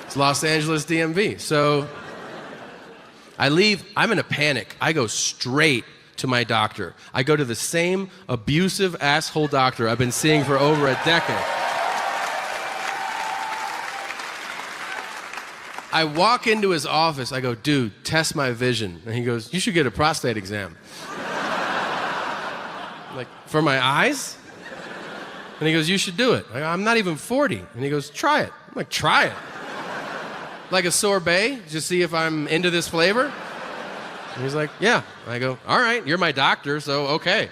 It's Los Angeles DMV. So I leave, I'm in a panic. I go straight to my doctor. I go to the same abusive asshole doctor I've been seeing for over a decade. I walk into his office, I go, dude, test my vision. And he goes, you should get a prostate exam. I'm like, for my eyes? And he goes, you should do it. I go, I'm not even 40. And he goes, try it. I'm like, try it? Like a sorbet, just see if I'm into this flavor? And he's like, yeah. And I go, all right, you're my doctor, so okay.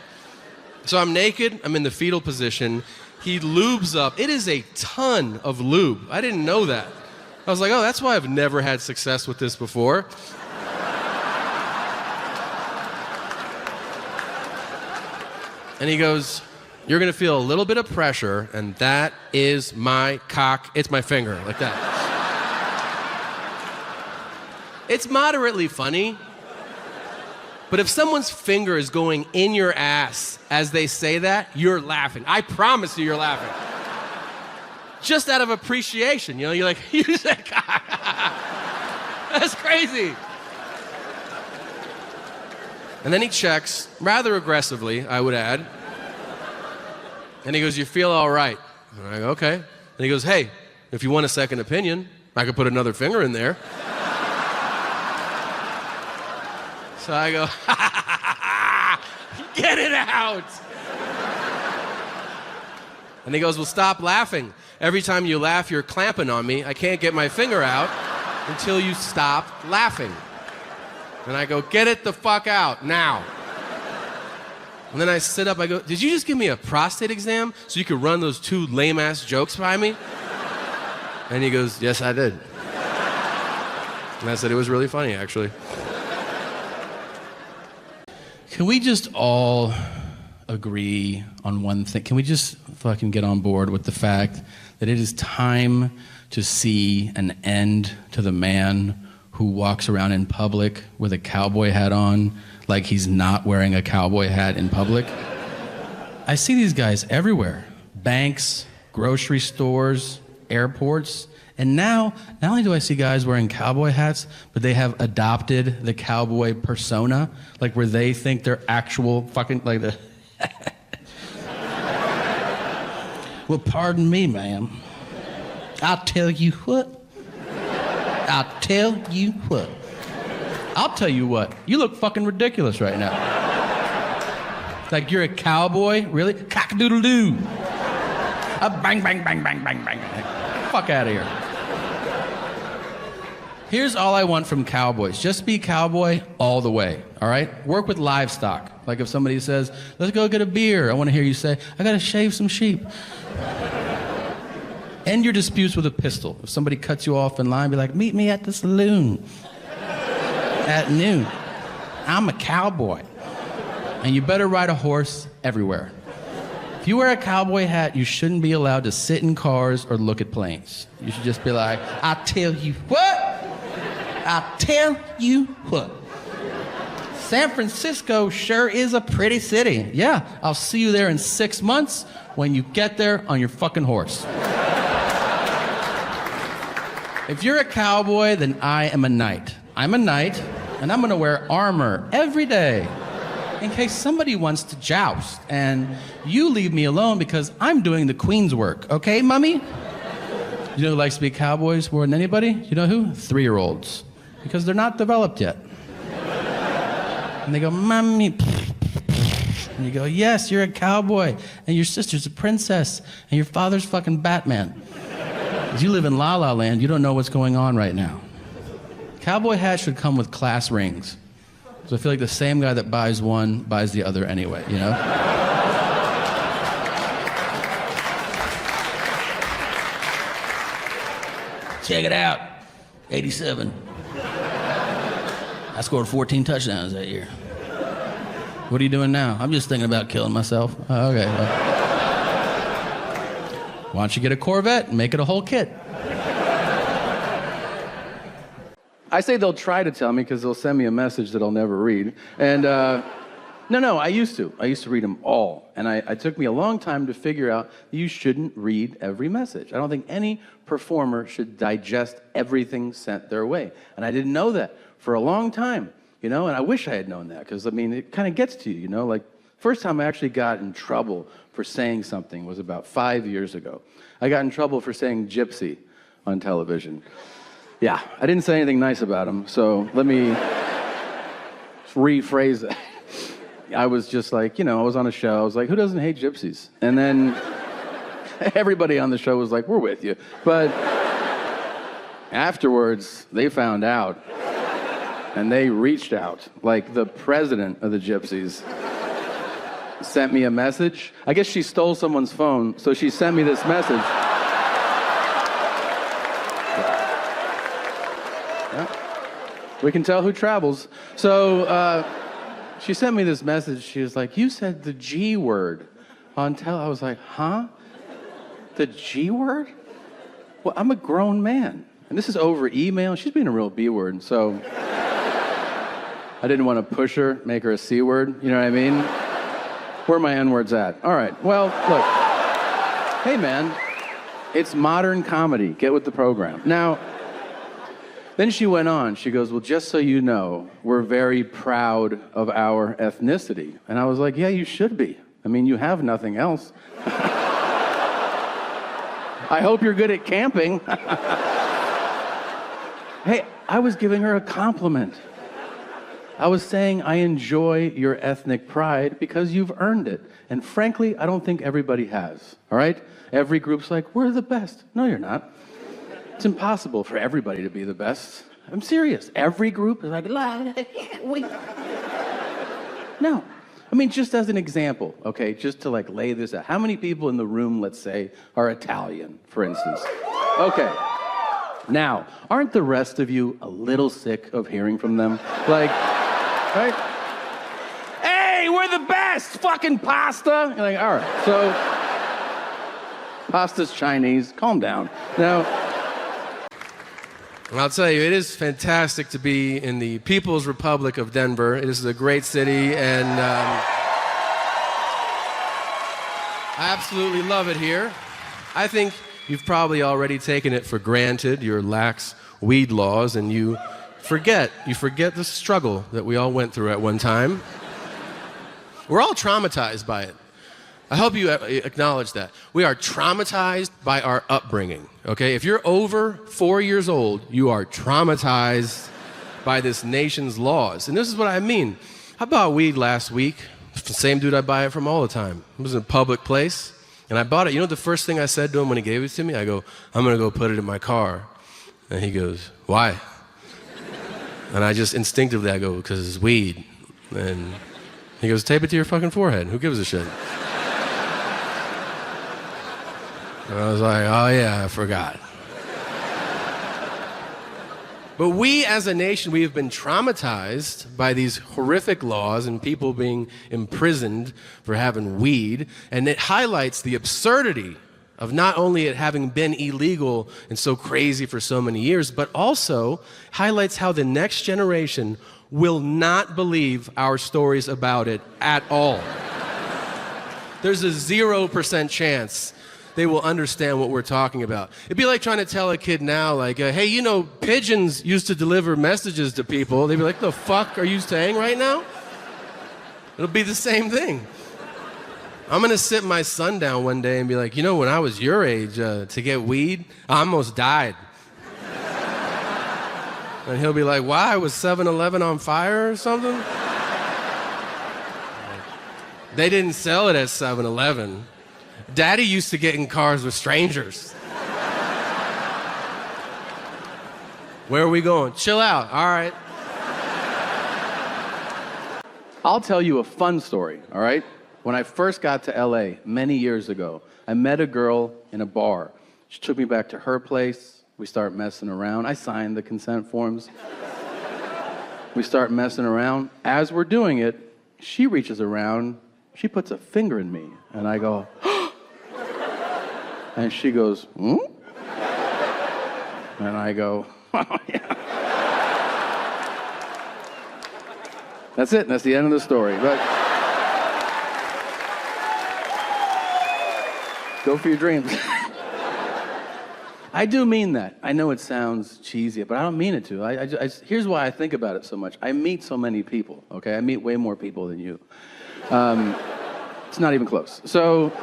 So I'm naked, I'm in the fetal position. He lubes up. It is a ton of lube. I didn't know that. I was like, oh, that's why I've never had success with this before. And he goes, you're gonna feel a little bit of pressure, and that is my cock. It's my finger, like that. It's moderately funny, but if someone's finger is going in your ass as they say that, you're laughing. I promise you're laughing. Just out of appreciation, you know, you're like, you said cock. That's crazy. And then he checks, rather aggressively, I would add. And he goes, you feel all right? And I go, okay. And he goes, hey, if you want a second opinion, I could put another finger in there. So I go, get it out. And he goes, well, stop laughing. Every time you laugh, you're clamping on me. I can't get my finger out until you stop laughing. And I go, get it the fuck out, now. And then I sit up, I go, did you just give me a prostate exam so you could run those two lame-ass jokes by me? And he goes, yes, I did. And I said, it was really funny, actually. Can we just all agree on one thing? Can we just fucking get on board with the fact that it is time to see an end to the man who walks around in public with a cowboy hat on like he's not wearing a cowboy hat in public? I see these guys everywhere. Banks, grocery stores, airports. And now, not only do I see guys wearing cowboy hats, but they have adopted the cowboy persona, like where they think they're actual fucking, like the... Well, pardon me, ma'am. I'll tell you what. I'll tell you what. I'll tell you what. You look fucking ridiculous right now. Like you're a cowboy? Really? Cock-a-doodle-doo. Bang, bang, bang, bang, bang, bang. Fuck out of here. Here's all I want from cowboys. Just be cowboy all the way, all right? Work with livestock. Like if somebody says, let's go get a beer, I want to hear you say, I got to shave some sheep. End your disputes with a pistol. If somebody cuts you off in line, be like, meet me at the saloon at noon. I'm a cowboy. And you better ride a horse everywhere. If you wear a cowboy hat, you shouldn't be allowed to sit in cars or look at planes. You should just be like, I tell you what? I tell you what. San Francisco sure is a pretty city. Yeah, I'll see you there in 6 months when you get there on your fucking horse. If you're a cowboy, then I am a knight. I'm a knight, and I'm gonna wear armor every day in case somebody wants to joust, and you leave me alone because I'm doing the queen's work, okay, mummy? You know who likes to be cowboys more than anybody? You know who? 3-year-olds, because they're not developed yet. And they go, mommy, and you go, yes, you're a cowboy, and your sister's a princess, and your father's fucking Batman. Because you live in La La Land, you don't know what's going on right now. Cowboy hats should come with class rings. So I feel like the same guy that buys one buys the other anyway, you know? Check it out, 87. I scored 14 touchdowns that year. What are you doing now? I'm just thinking about killing myself. Oh, okay. Well. Why don't you get a Corvette and make it a whole kit? I say they'll try to tell me because they'll send me a message that I'll never read. And No, I used to. I used to read them all. And it took me a long time to figure out that you shouldn't read every message. I don't think any performer should digest everything sent their way. And I didn't know that for a long time, and I wish I had known that because, it kind of gets to you, Like, first time I actually got in trouble for saying something was about 5 years ago. I got in trouble for saying gypsy on television. Yeah, I didn't say anything nice about him, so let me rephrase that. I was just like, I was on a show. I was like, who doesn't hate gypsies? And then everybody on the show was like, we're with you. But afterwards, they found out. And they reached out. Like the president of the gypsies sent me a message. I guess she stole someone's phone, so she sent me this message. Yeah. We can tell who travels. So, she sent me this message. She was like, you said the G word on I was like, huh? The G word? Well, I'm a grown man. And this is over email. She's being a real B word, so I didn't want to push her, make her a C word. You know what I mean? Where are my N words at? All right. Well, look. Hey, man. It's modern comedy. Get with the program. Now, then she went on. She goes, well, just so you know, we're very proud of our ethnicity. And I was like, yeah, you should be. You have nothing else. I hope you're good at camping. Hey, I was giving her a compliment. I was saying I enjoy your ethnic pride because you've earned it. And frankly, I don't think everybody has, all right? Every group's like, we're the best. No, you're not. It's impossible for everybody to be the best. I'm serious. Every group is like, no. Just as an example, okay, just to lay this out. How many people in the room, let's say, are Italian, for instance? Okay. Now, aren't the rest of you a little sick of hearing from them? Right? Hey, we're the best! Fucking pasta! You're like, all right, so pasta's Chinese. Calm down. Now, I'll tell you, it is fantastic to be in the People's Republic of Denver. It is a great city, and I absolutely love it here. I think you've probably already taken it for granted, your lax weed laws, and you forget the struggle that we all went through at one time. We're all traumatized by it. I hope you acknowledge that. We are traumatized by our upbringing, okay? If you're over 4 years old, you are traumatized by this nation's laws. And this is what I mean. I bought weed last week. It's the same dude I buy it from all the time. It was in a public place, and I bought it. You know the first thing I said to him when he gave it to me? I go, I'm gonna go put it in my car. And he goes, why? And I just instinctively, I go, because it's weed. And he goes, tape it to your fucking forehead. Who gives a shit? And I was like, oh yeah, I forgot. But we as a nation, we have been traumatized by these horrific laws and people being imprisoned for having weed. And it highlights the absurdity of not only it having been illegal and so crazy for so many years, but also highlights how the next generation will not believe our stories about it at all. There's a 0% chance they will understand what we're talking about. It'd be like trying to tell a kid now, hey, pigeons used to deliver messages to people. They'd be like, the fuck are you saying right now? It'll be the same thing. I'm gonna sit my son down one day and be like, when I was your age, to get weed, I almost died. And he'll be like, why? Was 7-Eleven on fire or something? They didn't sell it at 7-Eleven. Daddy used to get in cars with strangers. Where are we going? Chill out, all right. I'll tell you a fun story, all right? When I first got to LA many years ago, I met a girl in a bar. She took me back to her place. We start messing around. I signed the consent forms. We start messing around. As we're doing it, she reaches around, she puts a finger in me, and I go, and she goes, hmm? And I go, oh, yeah. That's it. That's the end of the story. But Go for your dreams. I do mean that. I know it sounds cheesy, but I don't mean it to. Here's why I think about it so much. I meet so many people, okay? I meet way more people than you. It's not even close. So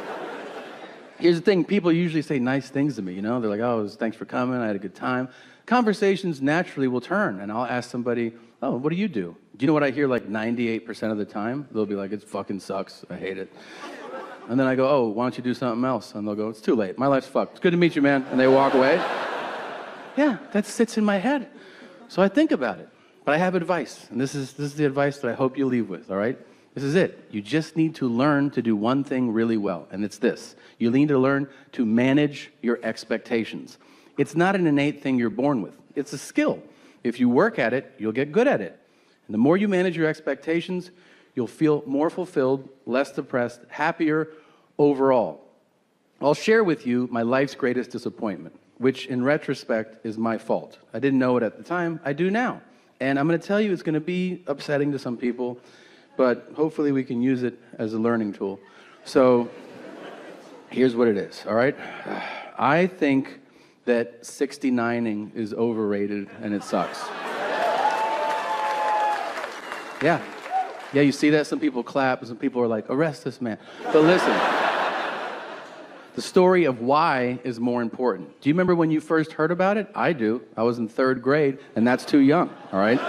here's the thing. People usually say nice things to me, you know? They're like, oh, thanks for coming. I had a good time. Conversations naturally will turn, and I'll ask somebody, oh, what do you do? Do you know what I hear like 98% of the time? They'll be like, it fucking sucks. I hate it. And then I go, oh, why don't you do something else? And they'll go, it's too late. My life's fucked. It's good to meet you, man. And they walk away. Yeah, that sits in my head. So I think about it. But I have advice. And this is the advice that I hope you leave with, all right? This is it. You just need to learn to do one thing really well. And it's this. You need to learn to manage your expectations. It's not an innate thing you're born with. It's a skill. If you work at it, you'll get good at it. And the more you manage your expectations, you'll feel more fulfilled, less depressed, happier overall. I'll share with you my life's greatest disappointment, which in retrospect is my fault. I didn't know it at the time. I do now. And I'm going to tell you it's going to be upsetting to some people, but hopefully we can use it as a learning tool. So here's what it is, all right? I think that 69ing is overrated and it sucks. Yeah. Yeah, you see that? Some people clap, and some people are like, arrest this man. But listen, the story of why is more important. Do you remember when you first heard about it? I do. I was in 3rd grade, and that's too young, all right?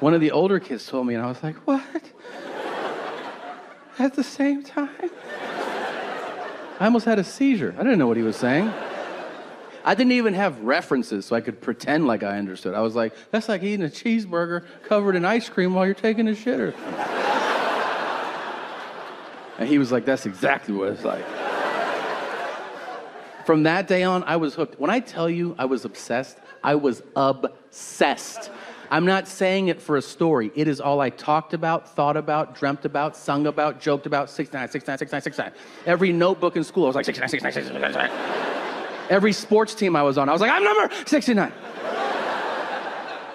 One of the older kids told me, and I was like, what? At the same time? I almost had a seizure. I didn't know what he was saying. I didn't even have references so I could pretend like I understood. I was like, that's like eating a cheeseburger covered in ice cream while you're taking a shitter. And he was like, that's exactly what it's like. From that day on, I was hooked. When I tell you I was obsessed, I was obsessed. I'm not saying it for a story. It is all I talked about, thought about, dreamt about, sung about, joked about, 69, 69, 69, 69. Every notebook in school, I was like, 69, 69, 69, 69. Every sports team I was on, I was like, I'm number 69.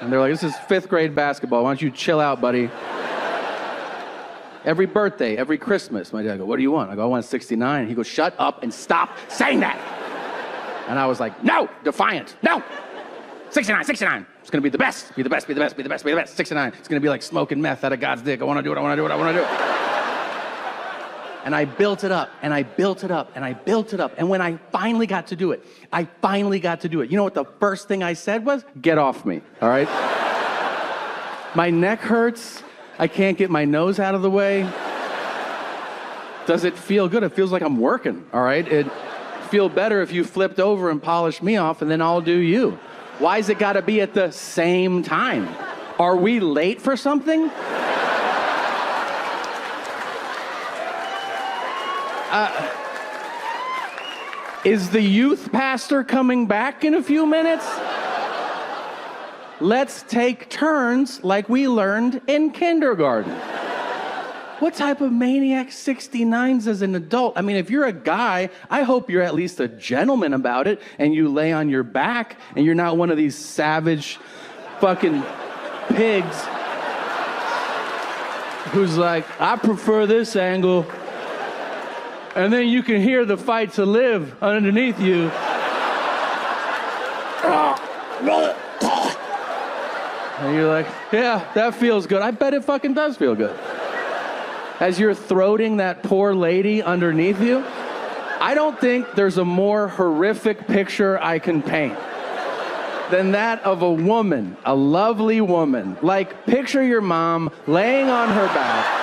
And they're like, this is 5th grade basketball. Why don't you chill out, buddy? Every birthday, every Christmas, my dad go, what do you want? I go, I want 69. He goes, shut up and stop saying that. And I was like, no, defiant, no. 69, 69. It's gonna be the best, be the best, be the best, be the best, be the best. 69. It's gonna be like smoking meth out of God's dick. I wanna do it, I wanna do it, I wanna do it. And I built it up, and I built it up, and I built it up. And when I finally got to do it, You know what the first thing I said was? Get off me, all right? My neck hurts. I can't get my nose out of the way. Does it feel good? It feels like I'm working, all right? It'd feel better if you flipped over and polished me off, and then I'll do you. Why's it gotta be at the same time? Are we late for something? Is the youth pastor coming back in a few minutes? Let's take turns like we learned in kindergarten. What type of maniac 69s as an adult? I mean, if you're a guy, I hope you're at least a gentleman about it and you lay on your back and you're not one of these savage fucking pigs who's like, I prefer this angle. And then you can hear the fight to live underneath you. And you're like, yeah, that feels good. I bet it fucking does feel good. As you're throating that poor lady underneath you, I don't think there's a more horrific picture I can paint than that of a woman, a lovely woman. Like, picture your mom laying on her back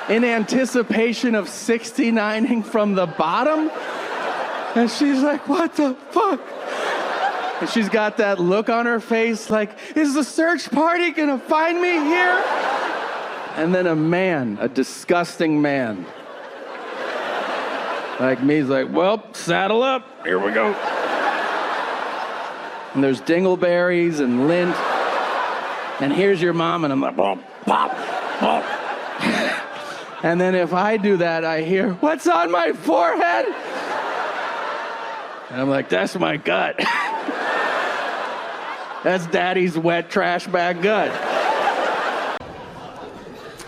in anticipation of 69ing from the bottom. And she's like, what the fuck? And she's got that look on her face like, is the search party gonna find me here? And then a man, a disgusting man, like me, is like, well, saddle up, here we go. And there's dingleberries and lint. And here's your mom, and I'm like, bop, bop, bop. And then if I do that, I hear, what's on my forehead? And I'm like, that's my gut. That's daddy's wet trash bag gut.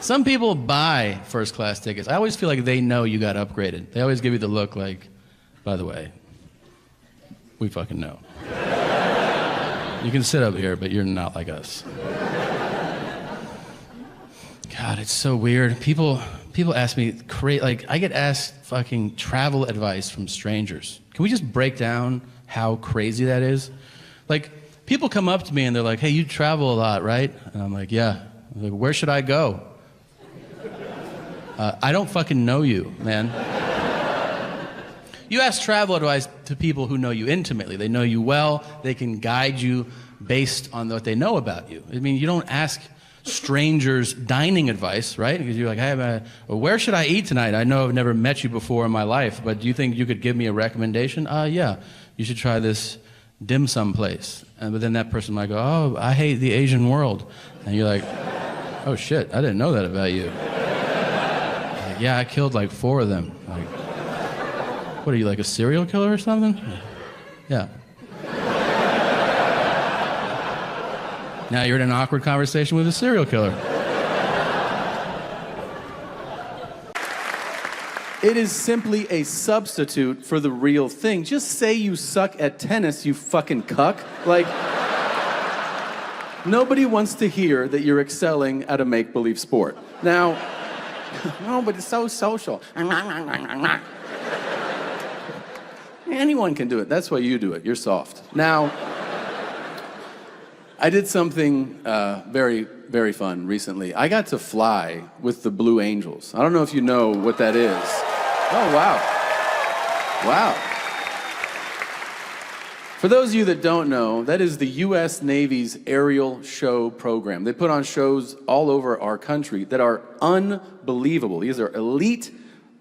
Some people buy first class tickets. I always feel like they know you got upgraded. They always give you the look like, by the way, we fucking know. You can sit up here, but you're not like us. God, it's so weird. People ask me, like, I get asked fucking travel advice from strangers. Can we just break down how crazy that is? Like, people come up to me and they're like, hey, you travel a lot, right? And I'm like, yeah. I'm like, where should I go? I don't fucking know you, man. You ask travel advice to people who know you intimately. They know you well. They can guide you based on what they know about you. I mean, you don't ask strangers dining advice, right? Because you're like, hey, well, where should I eat tonight? I know I've never met you before in my life, but do you think you could give me a recommendation? Yeah, you should try this dim sum place. But then that person might go, oh, I hate the Asian world. And you're like, oh shit, I didn't know that about you. Like, yeah, I killed like 4 of them. Like, what are you, like a serial killer or something? Yeah. Now you're in an awkward conversation with a serial killer. It is simply a substitute for the real thing. Just say you suck at tennis, you fucking cuck. Like, nobody wants to hear that you're excelling at a make-believe sport. Now, no, but it's so social. Anyone can do it. That's why you do it. You're soft. Now, I did something very, very fun recently. I got to fly with the Blue Angels. I don't know if you know what that is. Oh, wow. Wow. For those of you that don't know, that is the U.S. Navy's aerial show program. They put on shows all over our country that are unbelievable. These are elite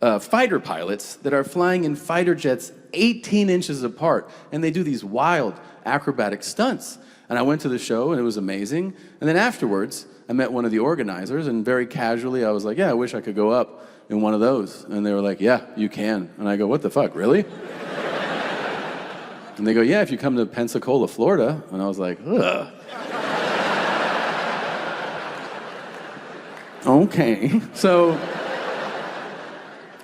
fighter pilots that are flying in fighter jets 18 inches apart, and they do these wild acrobatic stunts. And I went to the show, and it was amazing. And then afterwards, I met one of the organizers, and very casually, I was like, yeah, I wish I could go up in one of those. And they were like, yeah, you can. And I go, what the fuck, really? And they go, yeah, if you come to Pensacola, Florida. And I was like, ugh. Okay. So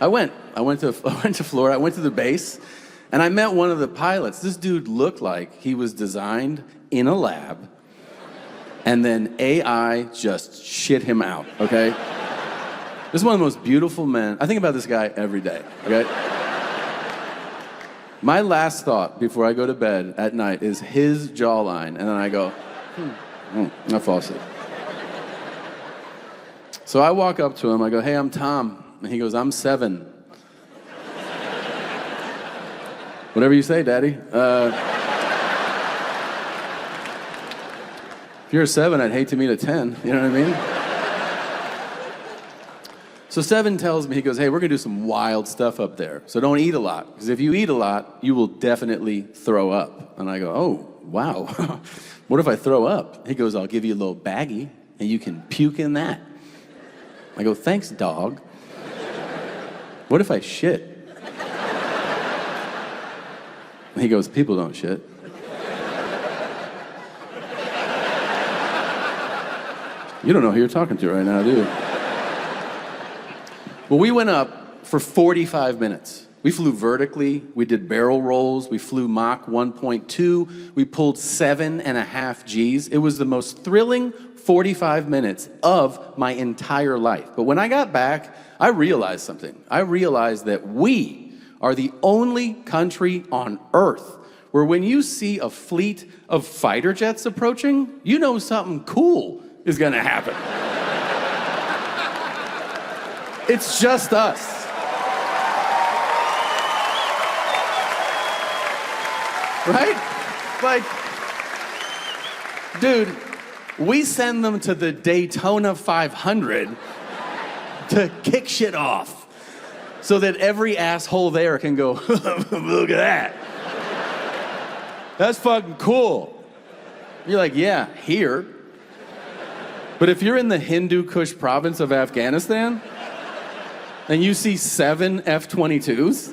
I went to Florida, I went to the base, and I met one of the pilots. This dude looked like he was designed in a lab, and then AI just shit him out, okay? This is one of the most beautiful men. I think about this guy every day, okay? My last thought before I go to bed at night is his jawline, and then I go, I fall asleep. So I walk up to him, I go, hey, I'm Tom. And he goes, I'm 7. Whatever you say, Daddy. If you're a 7, I'd hate to meet a 10. You know what I mean? So 7 tells me, he goes, hey, we're gonna do some wild stuff up there. So don't eat a lot, because if you eat a lot, you will definitely throw up. And I go, oh, wow. What if I throw up? He goes, I'll give you a little baggie, and you can puke in that. I go, thanks, dog. What if I shit? He goes, people don't shit. You don't know who you're talking to right now, do you? Well, we went up for 45 minutes. We flew vertically, we did barrel rolls, we flew Mach 1.2, we pulled 7.5 Gs. It was the most thrilling 45 minutes of my entire life. But when I got back, I realized something. I realized that we are the only country on Earth where when you see a fleet of fighter jets approaching, you know something cool is gonna happen. It's just us. Right? Like, dude, we send them to the Daytona 500 to kick shit off so that every asshole there can go, look at that. That's fucking cool. You're like, yeah, here. But if you're in the Hindu Kush province of Afghanistan and you see 7 F-22s,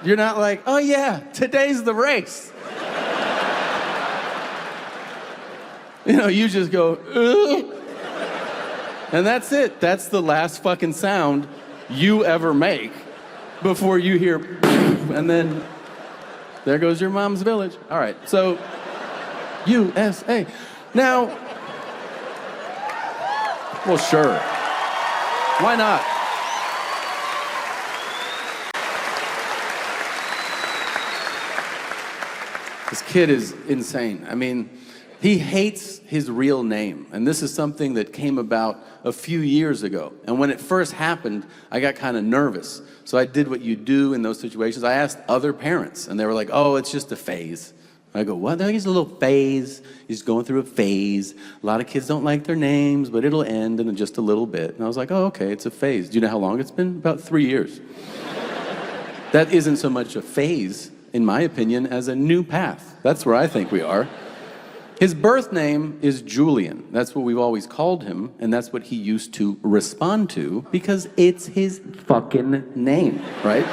you're not like, oh yeah, today's the race. You know, you just go, ugh. And that's it. That's the last fucking sound you ever make before you hear, and then there goes your mom's village. All right, so USA. Now, well, sure. Why not? This kid is insane. I mean, he hates his real name. And this is something that came about a few years ago. And when it first happened, I got kind of nervous. So I did what you do in those situations. I asked other parents, and they were like, oh, it's just a phase. I go, what? He's a little phase. He's going through a phase. A lot of kids don't like their names, but it'll end in just a little bit. And I was like, oh, okay, it's a phase. Do you know how long it's been? About 3 years. That isn't so much a phase, in my opinion, as a new path. That's where I think we are. His birth name is Julian. That's what we've always called him, and that's what he used to respond to because it's his fucking name, right?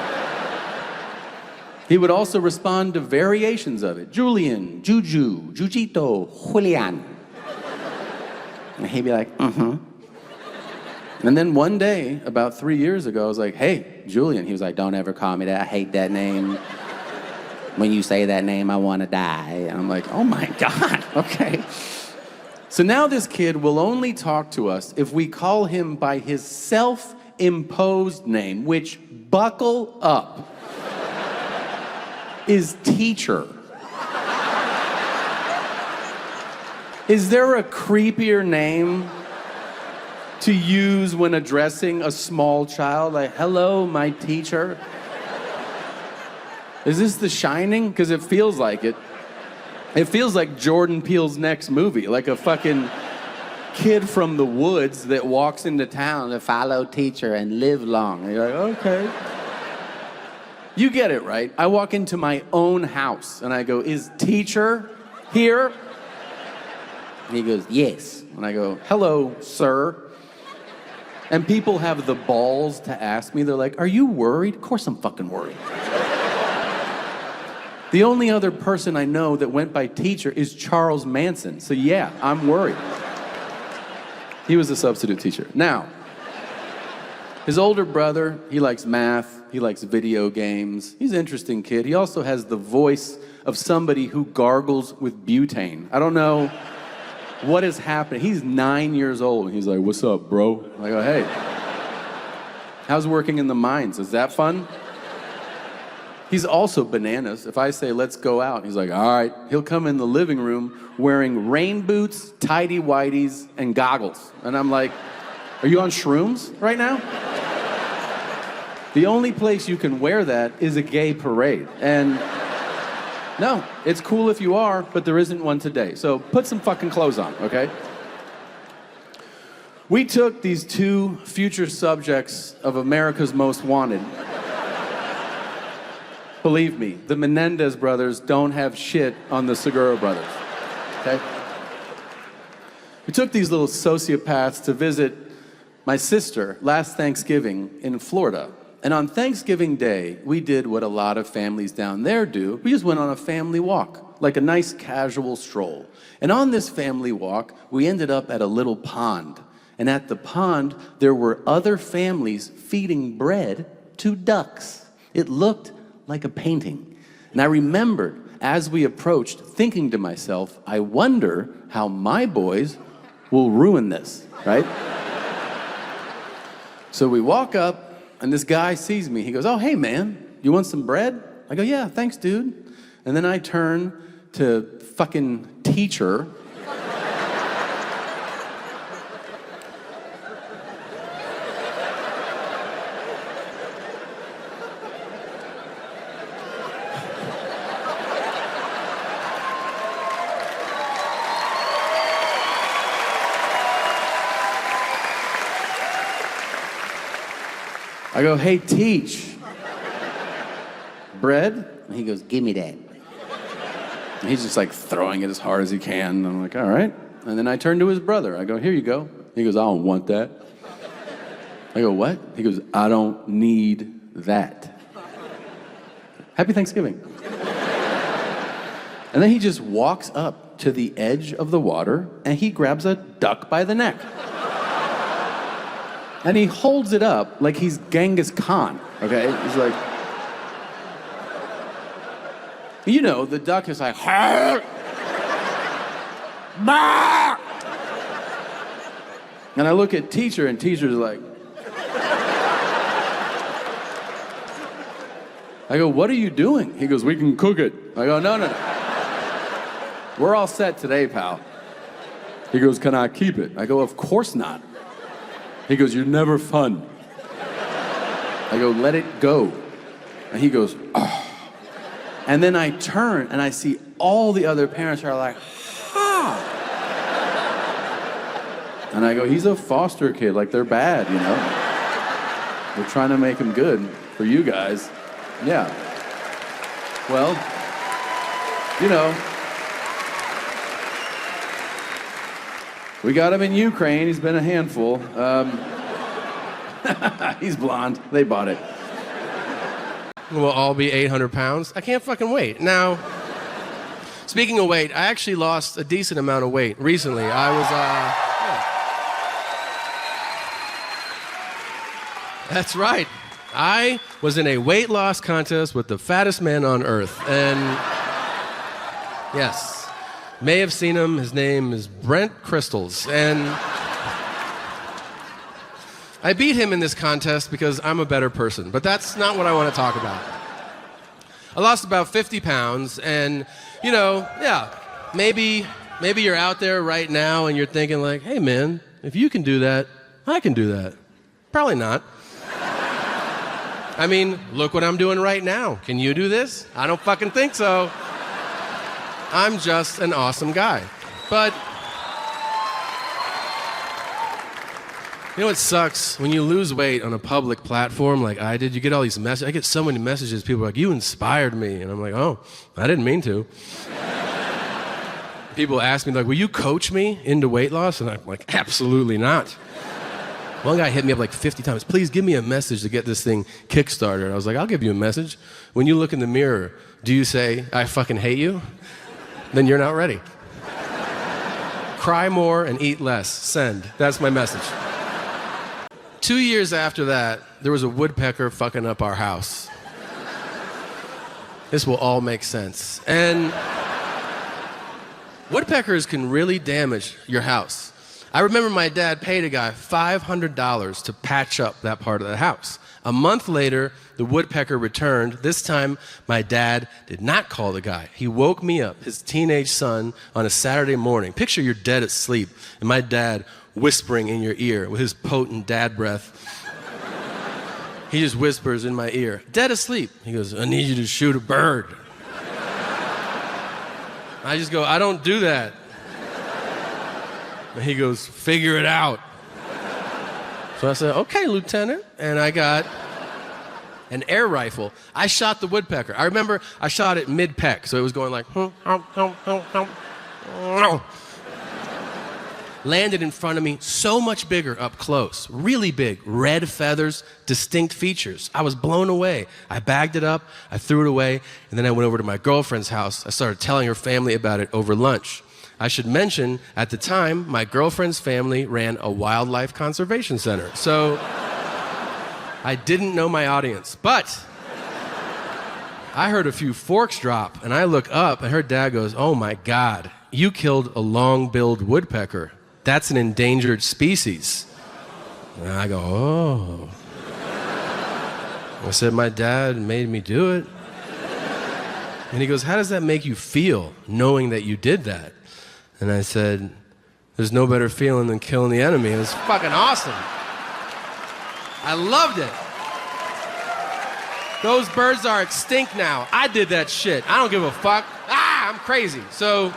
He would also respond to variations of it. Julian, Juju, Jujito, Julian. And he'd be like, mm-hmm. And then one day, about 3 years ago, I was like, hey, Julian. He was like, don't ever call me that. I hate that name. When you say that name, I want to die. And I'm like, oh my God, okay. So now this kid will only talk to us if we call him by his self-imposed name, which, buckle up, is teacher. Is there a creepier name to use when addressing a small child? Like, hello, my teacher. Is this The Shining? Because it feels like it. It feels like Jordan Peele's next movie, like a fucking kid from the woods that walks into town to follow teacher and live long. And you're like, okay. You get it, right? I walk into my own house and I go, is teacher here? And he goes, yes. And I go, hello, sir. And people have the balls to ask me, they're like, are you worried? Of course I'm fucking worried. The only other person I know that went by teacher is Charles Manson. So yeah, I'm worried. He was a substitute teacher. Now, his older brother, he likes math, he likes video games. He's an interesting kid. He also has the voice of somebody who gargles with butane. I don't know what is happening. He's 9 years old, and he's like, what's up, bro? I go, hey, how's working in the mines? Is that fun? He's also bananas. If I say, let's go out, he's like, all right. He'll come in the living room wearing rain boots, tighty-whities, and goggles. And I'm like, are you on shrooms right now? The only place you can wear that is a gay parade. And no, it's cool if you are, but there isn't one today. So put some fucking clothes on, okay? We took these two future subjects of America's Most Wanted. Believe me, the Menendez brothers don't have shit on the Segura brothers, okay? We took these little sociopaths to visit my sister last Thanksgiving in Florida. And on Thanksgiving Day, we did what a lot of families down there do. We just went on a family walk, like a nice casual stroll. And on this family walk, we ended up at a little pond. And at the pond, there were other families feeding bread to ducks. It looked like a painting. And I remembered, as we approached, thinking to myself, I wonder how my boys will ruin this, right? So we walk up, and this guy sees me. He goes, oh, hey, man, you want some bread? I go, yeah, thanks, dude. And then I turn to fucking teacher. I go, hey, teach. Bread? And he goes, give me that. And he's just like throwing it as hard as he can. And I'm like, all right. And then I turn to his brother. I go, here you go. He goes, I don't want that. I go, what? He goes, I don't need that. Happy Thanksgiving. And then he just walks up to the edge of the water and he grabs a duck by the neck. And he holds it up like he's Genghis Khan, okay? He's like, you know, the duck is like, bah! And I look at teacher, and teacher's like, I go, what are you doing? He goes, we can cook it. I go, no. We're all set today, pal. He goes, can I keep it? I go, of course not. He goes, you're never fun. I go, let it go. And he goes, oh. And then I turn and I see all the other parents are like, ha. And I go, he's a foster kid, like they're bad, you know? We're trying to make him good for you guys. Yeah. Well, you know, we got him in Ukraine. He's been a handful. He's blonde. They bought it. We'll all be 800 pounds. I can't fucking wait. Now, speaking of weight, I actually lost a decent amount of weight recently. I was, That's right. I was in a weight loss contest with the fattest man on earth. And yes, may have seen him. His name is Brent Crystals. And I beat him in this contest because I'm a better person. But that's not what I want to talk about. I lost about 50 pounds. And, you know, yeah, maybe you're out there right now and you're thinking like, hey, man, if you can do that, I can do that. Probably not. I mean, look what I'm doing right now. Can you do this? I don't fucking think so. I'm just an awesome guy. But you know what sucks? When you lose weight on a public platform like I did, you get all these messages. I get so many messages. People are like, you inspired me. And I'm like, oh, I didn't mean to. People ask me, like, will you coach me into weight loss? And I'm like, absolutely not. One guy hit me up like 50 times. Please give me a message to get this thing kickstarted. I was like, I'll give you a message. When you look in the mirror, do you say, I fucking hate you? Then you're not ready. Cry more and eat less. Send. That's my message. 2 years after that, there was a woodpecker fucking up our house. This will all make sense. And woodpeckers can really damage your house. I remember my dad paid a guy $500 to patch up that part of the house. A month later, the woodpecker returned. This time, my dad did not call the guy. He woke me up, his teenage son, on a Saturday morning. Picture you're dead asleep, and my dad whispering in your ear with his potent dad breath. He just whispers in my ear, dead asleep. He goes, I need you to shoot a bird. I just go, I don't do that. And he goes, figure it out. So I said, okay, Lieutenant. And I got an air rifle. I shot the woodpecker. I remember I shot it mid-peck, so it was going like, landed in front of me, so much bigger up close, really big, red feathers, distinct features. I was blown away. I bagged it up, I threw it away, and then I went over to my girlfriend's house. I started telling her family about it over lunch. I should mention, at the time, my girlfriend's family ran a wildlife conservation center. So I didn't know my audience, but I heard a few forks drop, and I look up, and her dad goes, oh my God, you killed a long-billed woodpecker. That's an endangered species. And I go, oh. I said, my dad made me do it. And he goes, how does that make you feel, knowing that you did that? And I said, there's no better feeling than killing the enemy. It was fucking awesome. I loved it. Those birds are extinct now. I did that shit. I don't give a fuck. I'm crazy. So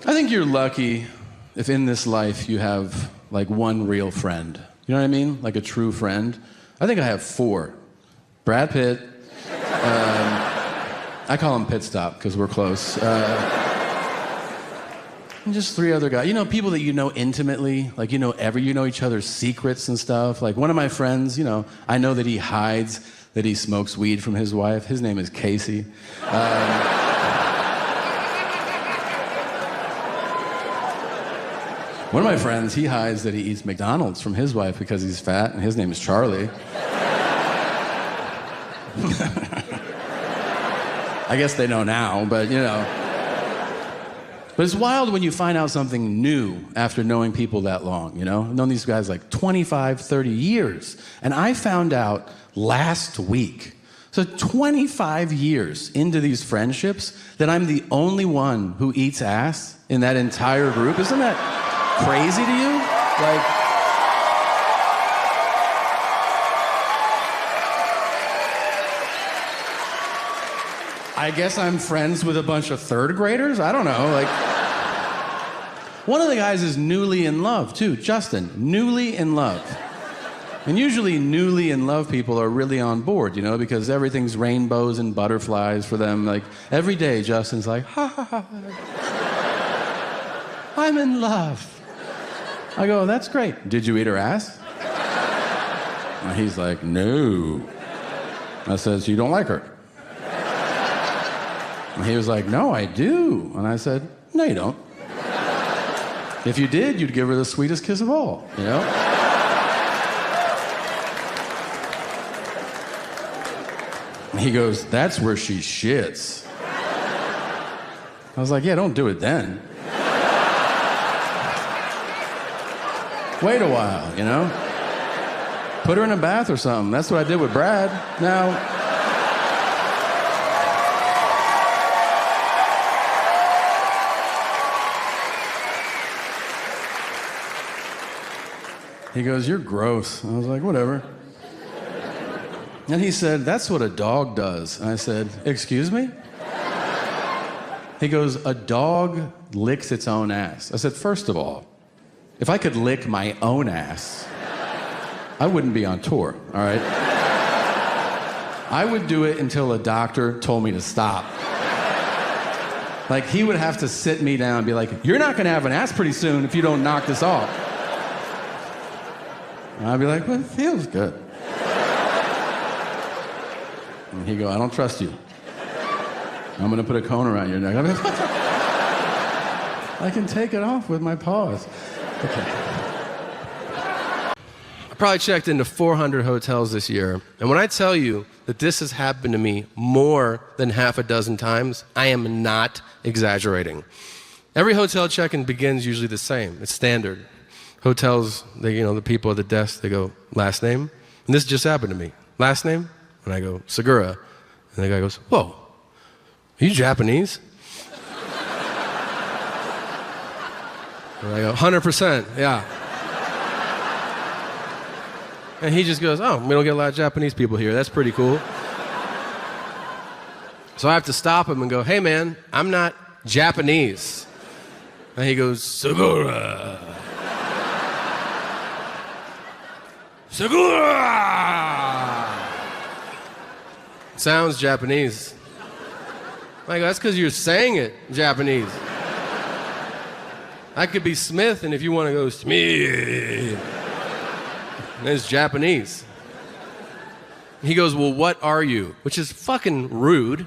I think you're lucky if in this life you have like one real friend. You know what I mean? Like a true friend. I think I have 4. Brad Pitt. I call him Pit Stop because we're close. And just 3 other guys. You know, people that you know intimately. Like, you know each other's secrets and stuff. Like one of my friends, you know, I know that he hides that he smokes weed from his wife. His name is Casey. One of my friends, he hides that he eats McDonald's from his wife because he's fat, and his name is Charlie. I guess they know now, but you know. But it's wild when you find out something new after knowing people that long, you know? I've known these guys like 25, 30 years. And I found out last week, so 25 years into these friendships, that I'm the only one who eats ass in that entire group. Isn't that crazy to you? Like, I guess I'm friends with a bunch of third graders? I don't know, like. One of the guys is newly in love, too, Justin, newly in love. And usually newly in love people are really on board, you know, because everything's rainbows and butterflies for them. Like, every day Justin's like, ha ha ha, I'm in love. I go, that's great. Did you eat her ass? And he's like, no. I said, so you don't like her? And he was like, no, I do. And I said, no, you don't. If you did, you'd give her the sweetest kiss of all, you know? And he goes, that's where she shits. I was like, yeah, don't do it then. Wait a while, you know? Put her in a bath or something. That's what I did with Brad. Now, he goes, you're gross. I was like, whatever. And he said, that's what a dog does. And I said, excuse me? He goes, a dog licks its own ass. I said, first of all, if I could lick my own ass, I wouldn't be on tour, all right? I would do it until a doctor told me to stop. Like, he would have to sit me down and be like, you're not gonna have an ass pretty soon if you don't knock this off. And I'd be like, well, it feels good. And he'd go, I don't trust you. I'm gonna put a cone around your neck. I'd be like, what the? I can take it off with my paws. Okay. I probably checked into 400 hotels this year, and when I tell you that this has happened to me more than half a dozen times, I am not exaggerating. Every hotel check-in begins usually the same. It's standard. Hotels, the people at the desk, they go, last name? And this just happened to me. Last name? And I go, Segura. And the guy goes, whoa, are you Japanese? And I go, 100%, yeah. And he just goes, oh, we don't get a lot of Japanese people here. That's pretty cool. So I have to stop him and go, hey, man, I'm not Japanese. And he goes, Segura. Segura! Sounds Japanese. I go, that's because you're saying it Japanese. I could be Smith, and if you want to go Smith, it's Japanese. He goes, well, what are you? Which is fucking rude.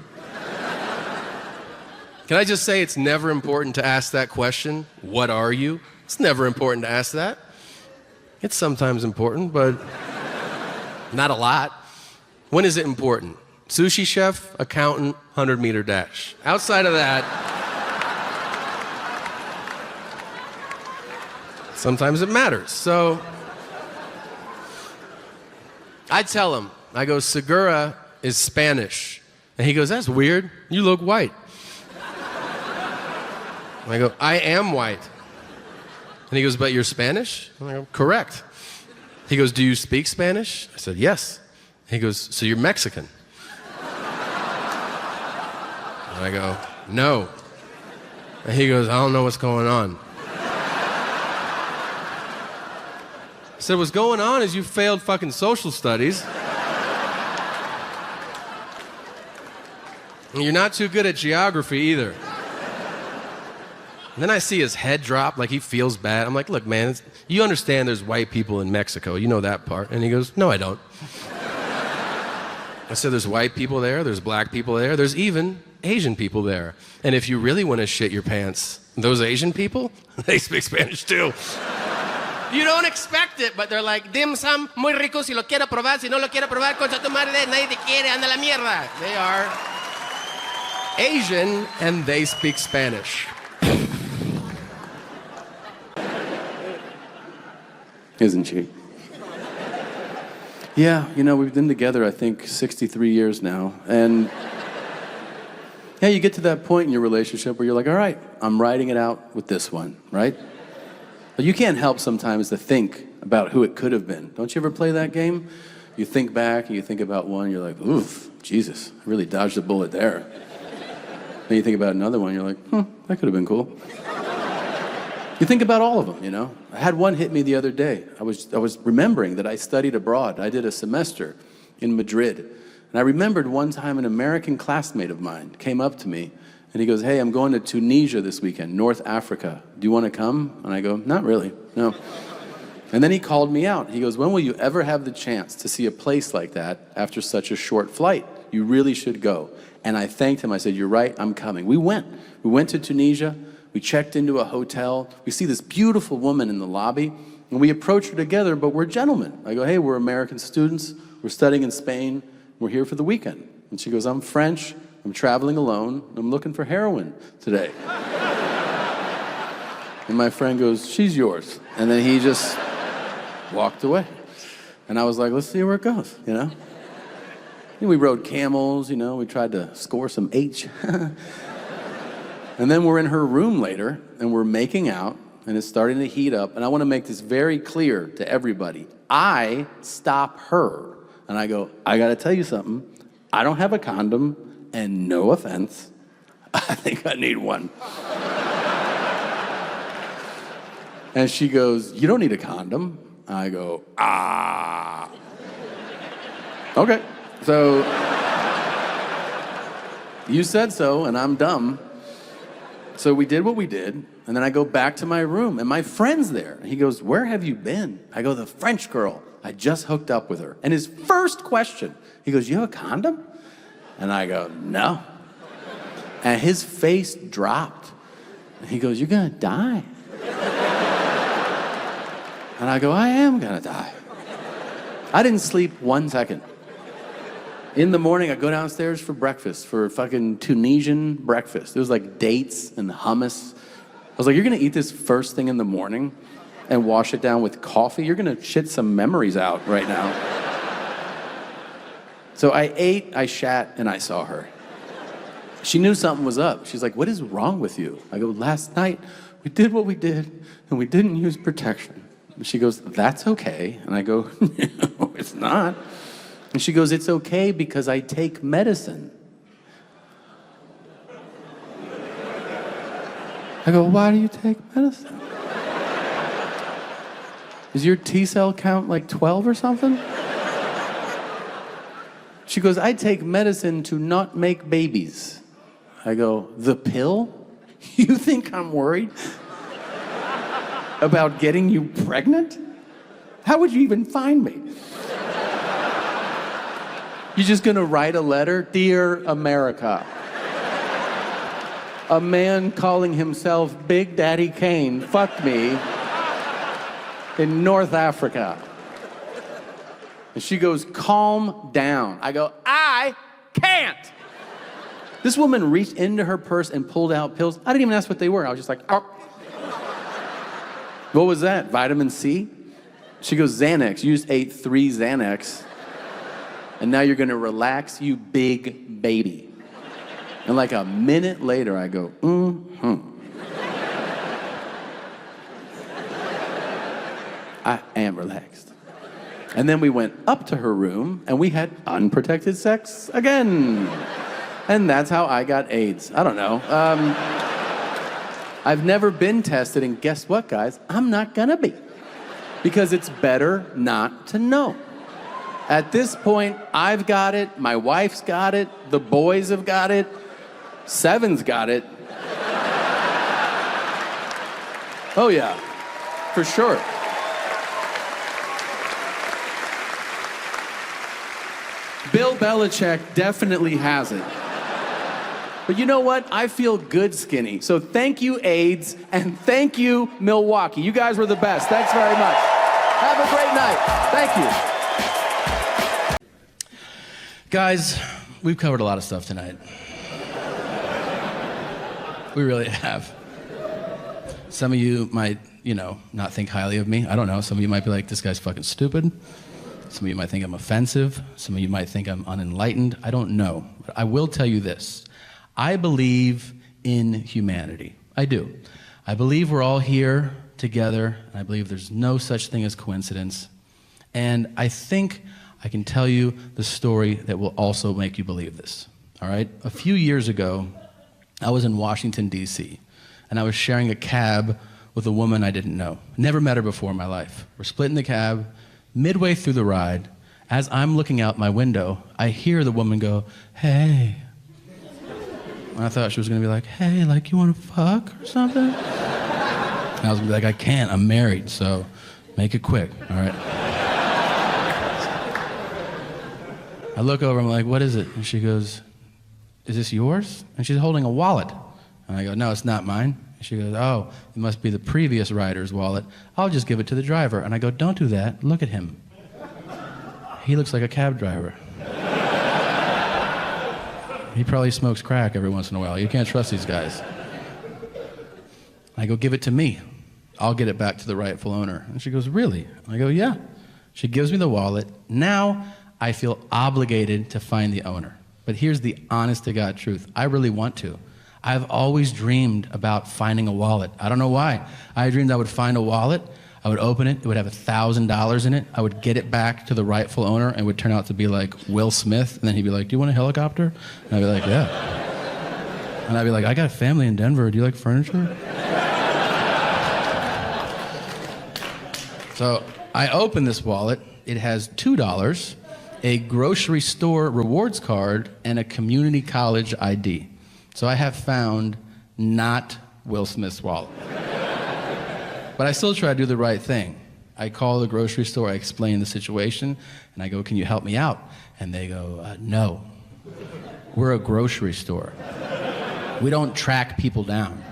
Can I just say it's never important to ask that question? What are you? It's never important to ask that. It's sometimes important, but not a lot. When is it important? Sushi chef, accountant, 100-meter dash. Outside of that, sometimes it matters. So I tell him, I go, Segura is Spanish. And he goes, that's weird. You look white. And I go, I am white. And he goes, but you're Spanish? And I go, correct. He goes, do you speak Spanish? I said, yes. He goes, so you're Mexican? And I go, no. And he goes, I don't know what's going on. I said, what's going on is you failed fucking social studies. And you're not too good at geography either. And then I see his head drop, like he feels bad. I'm like, look, man, you understand there's white people in Mexico. You know that part. And he goes, no, I don't. I said, there's white people there. There's black people there. There's even Asian people there. And if you really want to shit your pants, those Asian people, they speak Spanish too. You don't expect it, but they're like, dim sum, muy rico, si lo quiere probar, si no lo quiere probar, concha tu madre, nadie te quiere, anda la mierda. They are Asian, and they speak Spanish. Isn't she? Yeah, you know, we've been together, I think, 63 years now. And yeah, you get to that point in your relationship where you're like, all right, I'm riding it out with this one, right? But you can't help sometimes to think about who it could have been. Don't you ever play that game? You think back and you think about one, you're like, oof, Jesus, I really dodged a bullet there. Then you think about another one, you're like, that could have been cool. You think about all of them, you know? I had one hit me the other day. I was remembering that I studied abroad. I did a semester in Madrid. And I remembered one time an American classmate of mine came up to me and he goes, hey, I'm going to Tunisia this weekend, North Africa. Do you want to come? And I go, not really, no. And then he called me out. He goes, when will you ever have the chance to see a place like that after such a short flight? You really should go. And I thanked him. I said, you're right, I'm coming. We went to Tunisia. We checked into a hotel. We see this beautiful woman in the lobby, and we approach her together, but we're gentlemen. I go, hey, we're American students. We're studying in Spain. We're here for the weekend. And she goes, I'm French. I'm traveling alone. I'm looking for heroin today. And my friend goes, she's yours. And then he just walked away. And I was like, let's see where it goes, you know? And we rode camels, you know. We tried to score some H. And then we're in her room later, and we're making out, and it's starting to heat up. And I want to make this very clear to everybody. I stop her, and I go, I got to tell you something. I don't have a condom, and no offense, I think I need one. And she goes, you don't need a condom. I go, ah. Okay, so you said so, and I'm dumb. So we did what we did, and then I go back to my room, and my friend's there. He goes, where have you been? I go, the French girl. I just hooked up with her. And his first question, he goes, you have a condom? And I go, no. And his face dropped. And he goes, you're gonna die. And I go, I am gonna die. I didn't sleep 1 second. In the morning, I go downstairs for breakfast, for fucking Tunisian breakfast. It was like dates and hummus. I was like, you're gonna eat this first thing in the morning and wash it down with coffee? You're gonna shit some memories out right now. So I ate, I shat, and I saw her. She knew something was up. She's like, what is wrong with you? I go, last night, we did what we did, and we didn't use protection. And she goes, that's okay. And I go, no, it's not. And she goes, it's okay because I take medicine. I go, why do you take medicine? Is your T-cell count like 12 or something? She goes, I take medicine to not make babies. I go, the pill? You think I'm worried about getting you pregnant? How would you even find me? You're just gonna write a letter? Dear America. A man calling himself Big Daddy Kane fucked me in North Africa. And she goes, calm down. I go, I can't. This woman reached into her purse and pulled out pills. I didn't even ask what they were. I was just like, oh. What was that? Vitamin C? She goes, Xanax. You just ate 3 Xanax. And now you're gonna relax, you big baby. And like a minute later, I go, I am relaxed. And then we went up to her room, and we had unprotected sex again. And that's how I got AIDS. I don't know. I've never been tested, and guess what, guys? I'm not gonna be. Because it's better not to know. At this point, I've got it, my wife's got it, the boys have got it, Seven's got it. Oh yeah, for sure. Bill Belichick definitely has it. But you know what? I feel good skinny. So thank you, AIDS, and thank you, Milwaukee. You guys were the best. Thanks very much. Have a great night. Thank you. Guys, we've covered a lot of stuff tonight. We really have. Some of you might, not think highly of me. I don't know. Some of you might be like, this guy's fucking stupid. Some of you might think I'm offensive. Some of you might think I'm unenlightened. I don't know. But I will tell you this. I believe in humanity. I do. I believe we're all here together. And I believe there's no such thing as coincidence. And I think I can tell you the story that will also make you believe this. All right? A few years ago, I was in Washington, D.C., and I was sharing a cab with a woman I didn't know. Never met her before in my life. We're splitting the cab. Midway through the ride, as I'm looking out my window, I hear the woman go, hey. And I thought she was going to be like, hey, like you want to fuck or something? And I was going to be like, I can't, I'm married, so make it quick, all right? I look over, I'm like, what is it? And she goes, is this yours? And she's holding a wallet. And I go, no, it's not mine. And she goes, oh, it must be the previous rider's wallet. I'll just give it to the driver. And I go, don't do that. Look at him. He looks like a cab driver. He probably smokes crack every once in a while. You can't trust these guys. I go, give it to me. I'll get it back to the rightful owner. And she goes, really? I go, yeah. She gives me the wallet. Now I feel obligated to find the owner. But here's the honest-to-God truth. I really want to. I've always dreamed about finding a wallet. I don't know why. I dreamed I would find a wallet, I would open it, it would have $1,000 in it, I would get it back to the rightful owner, and it would turn out to be like Will Smith, and then he'd be like, do you want a helicopter? And I'd be like, yeah. And I'd be like, I got a family in Denver, do you like furniture? So I open this wallet, it has $2, a grocery store rewards card, and a community college ID. So I have found not Will Smith's wallet. But I still try to do the right thing. I call the grocery store, I explain the situation, and I go, can you help me out? And they go, no. We're a grocery store. We don't track people down.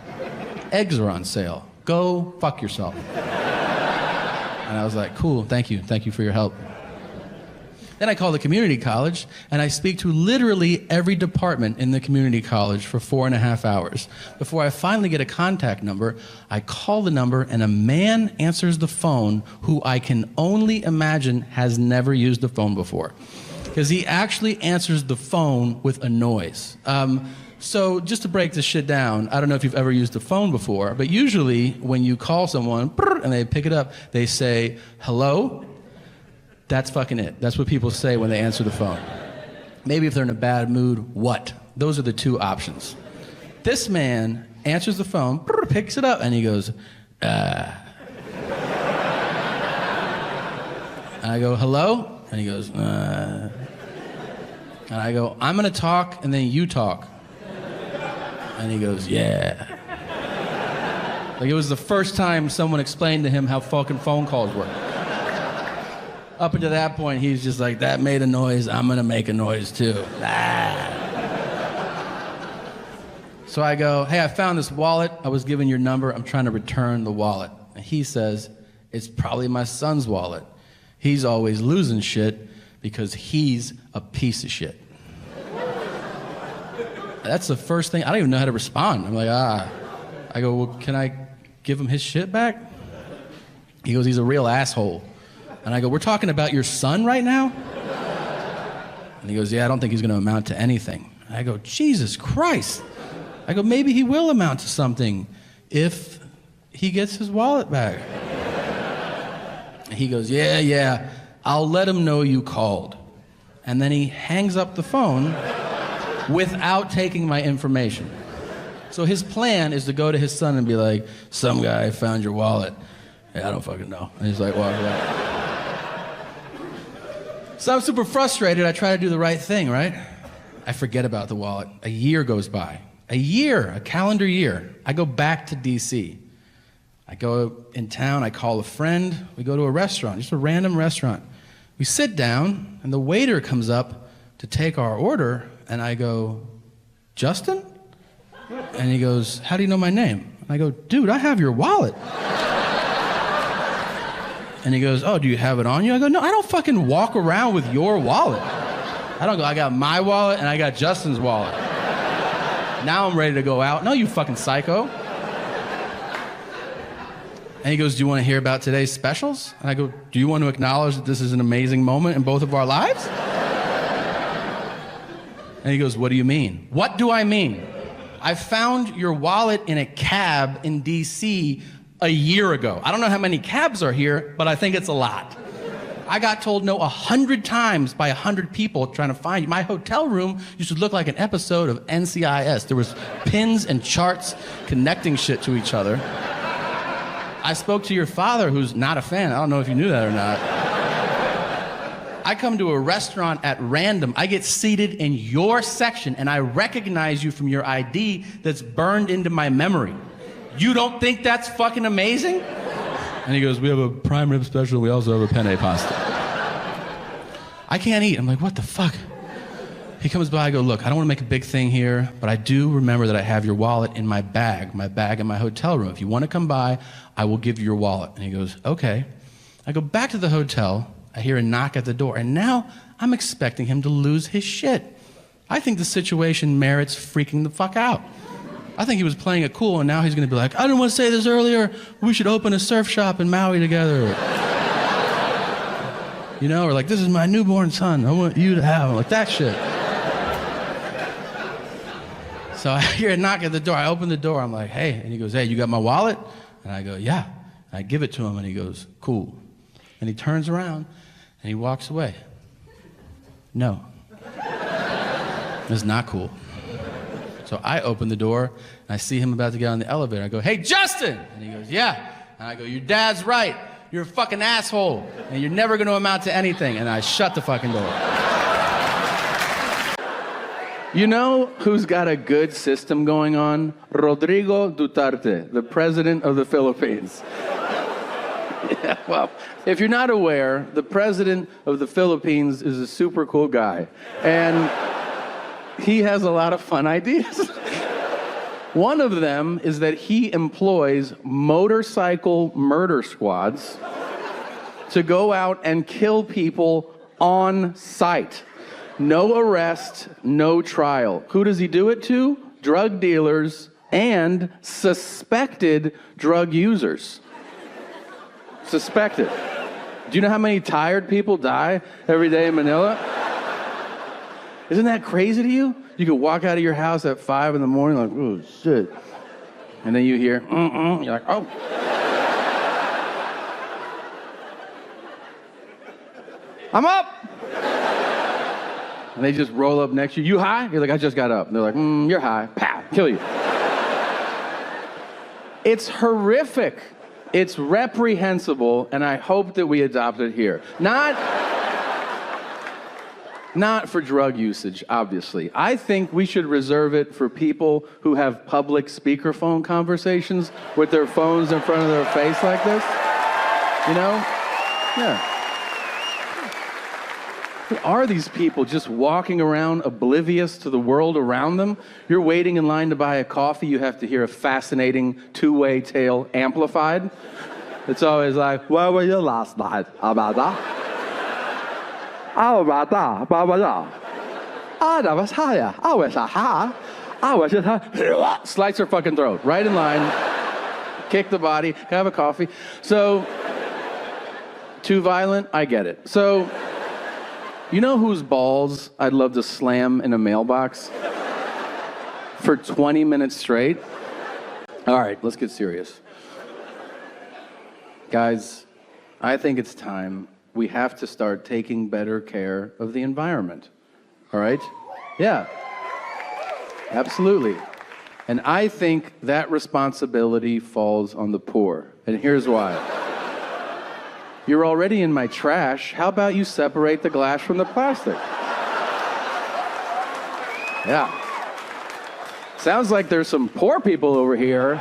Eggs are on sale. Go fuck yourself. And I was like, cool, thank you for your help. Then I call the community college, and I speak to literally every department in the community college for 4.5 hours. Before I finally get a contact number, I call the number, and a man answers the phone who I can only imagine has never used the phone before. Because he actually answers the phone with a noise. So just to break this shit down, I don't know if you've ever used the phone before, but usually when you call someone, and they pick it up, they say, hello? That's fucking it. That's what people say when they answer the phone. Maybe if they're in a bad mood, what? Those are the two options. This man answers the phone, picks it up, and he goes, And I go, hello? And he goes, And I go, I'm gonna talk, and then you talk. And he goes, yeah. Like it was the first time someone explained to him how fucking phone calls work. Up until that point, he's just like, that made a noise, I'm gonna make a noise too. So I go, hey, I found this wallet. I was given your number. I'm trying to return the wallet. And he says, it's probably my son's wallet. He's always losing shit because he's a piece of shit. That's the first thing. I don't even know how to respond. I'm like, I go, well, can I give him his shit back? He goes, he's a real asshole. And I go, we're talking about your son right now? And he goes, yeah, I don't think he's going to amount to anything. And I go, Jesus Christ. I go, maybe he will amount to something if he gets his wallet back. And he goes, yeah, I'll let him know you called. And then he hangs up the phone without taking my information. So his plan is to go to his son and be like, some guy found your wallet. Hey, I don't fucking know. And he's like, walk away. So I'm super frustrated. I try to do the right thing, right? I forget about the wallet. A year goes by. A calendar year. I go back to DC. I go in town, I call a friend. We go to a restaurant, just a random restaurant. We sit down, and the waiter comes up to take our order, and I go, Justin? And he goes, how do you know my name? And I go, dude, I have your wallet. And he goes, oh, do you have it on you? I go, no, I don't fucking walk around with your wallet. I don't go, I got my wallet and I got Justin's wallet. Now I'm ready to go out. No, you fucking psycho. And he goes, do you want to hear about today's specials? And I go, do you want to acknowledge that this is an amazing moment in both of our lives? And he goes, what do you mean? What do I mean? I found your wallet in a cab in DC a year ago. I don't know how many cabs are here, but I think it's a lot. I got told no 100 times by 100 people trying to find you. My hotel room used to look like an episode of NCIS. There was pins and charts connecting shit to each other. I spoke to your father, who's not a fan. I don't know if you knew that or not. I come to a restaurant at random. I get seated in your section, and I recognize you from your ID that's burned into my memory. You don't think that's fucking amazing? And he goes, we have a prime rib special. We also have a penne pasta. I can't eat. I'm like, what the fuck? He comes by. I go, look, I don't want to make a big thing here, but I do remember that I have your wallet in my bag in my hotel room. If you want to come by, I will give you your wallet. And he goes, okay. I go back to the hotel. I hear a knock at the door. And now I'm expecting him to lose his shit. I think the situation merits freaking the fuck out. I think he was playing it cool, and now he's going to be like, I didn't want to say this earlier. We should open a surf shop in Maui together. You know, or like, this is my newborn son. I want you to have him. Like that shit. So I hear a knock at the door. I open the door. I'm like, hey. And he goes, hey, you got my wallet? And I go, yeah. And I give it to him, and he goes, cool. And he turns around, and he walks away. No. It's not cool. So I open the door, and I see him about to get on the elevator. I go, hey, Justin! And he goes, yeah. And I go, your dad's right. You're a fucking asshole, and you're never going to amount to anything. And I shut the fucking door. You know who's got a good system going on? Rodrigo Duterte, the president of the Philippines. Yeah, well, if you're not aware, the president of the Philippines is a super cool guy. And he has a lot of fun ideas. One of them is that he employs motorcycle murder squads to go out and kill people on sight. No arrest, no trial. Who does he do it to? Drug dealers and suspected drug users. Suspected. Do you know how many tired people die every day in Manila? Isn't that crazy to you? You could walk out of your house at 5 in the morning like, oh, shit. And then you hear, You're like, oh. I'm up. And they just roll up next to you. You high? You're like, I just got up. And they're like, you're high. Pow, kill you. It's horrific. It's reprehensible, and I hope that we adopt it here. Not for drug usage, obviously. I think we should reserve it for people who have public speakerphone conversations with their phones in front of their face like this. You know? Yeah. Who are these people just walking around oblivious to the world around them? You're waiting in line to buy a coffee, you have to hear a fascinating two-way tale amplified. It's always like, where were you last night? About that? How about that? I was higher. I was high. I was high. Slice her fucking throat. Right in line. Kick the body. Have a coffee. So, too violent? I get it. So, you know whose balls I'd love to slam in a mailbox for 20 minutes straight? All right, let's get serious. Guys, I think it's time we have to start taking better care of the environment. All right? Yeah. Absolutely. And I think that responsibility falls on the poor. And here's why. You're already in my trash. How about you separate the glass from the plastic? Yeah. Sounds like there's some poor people over here.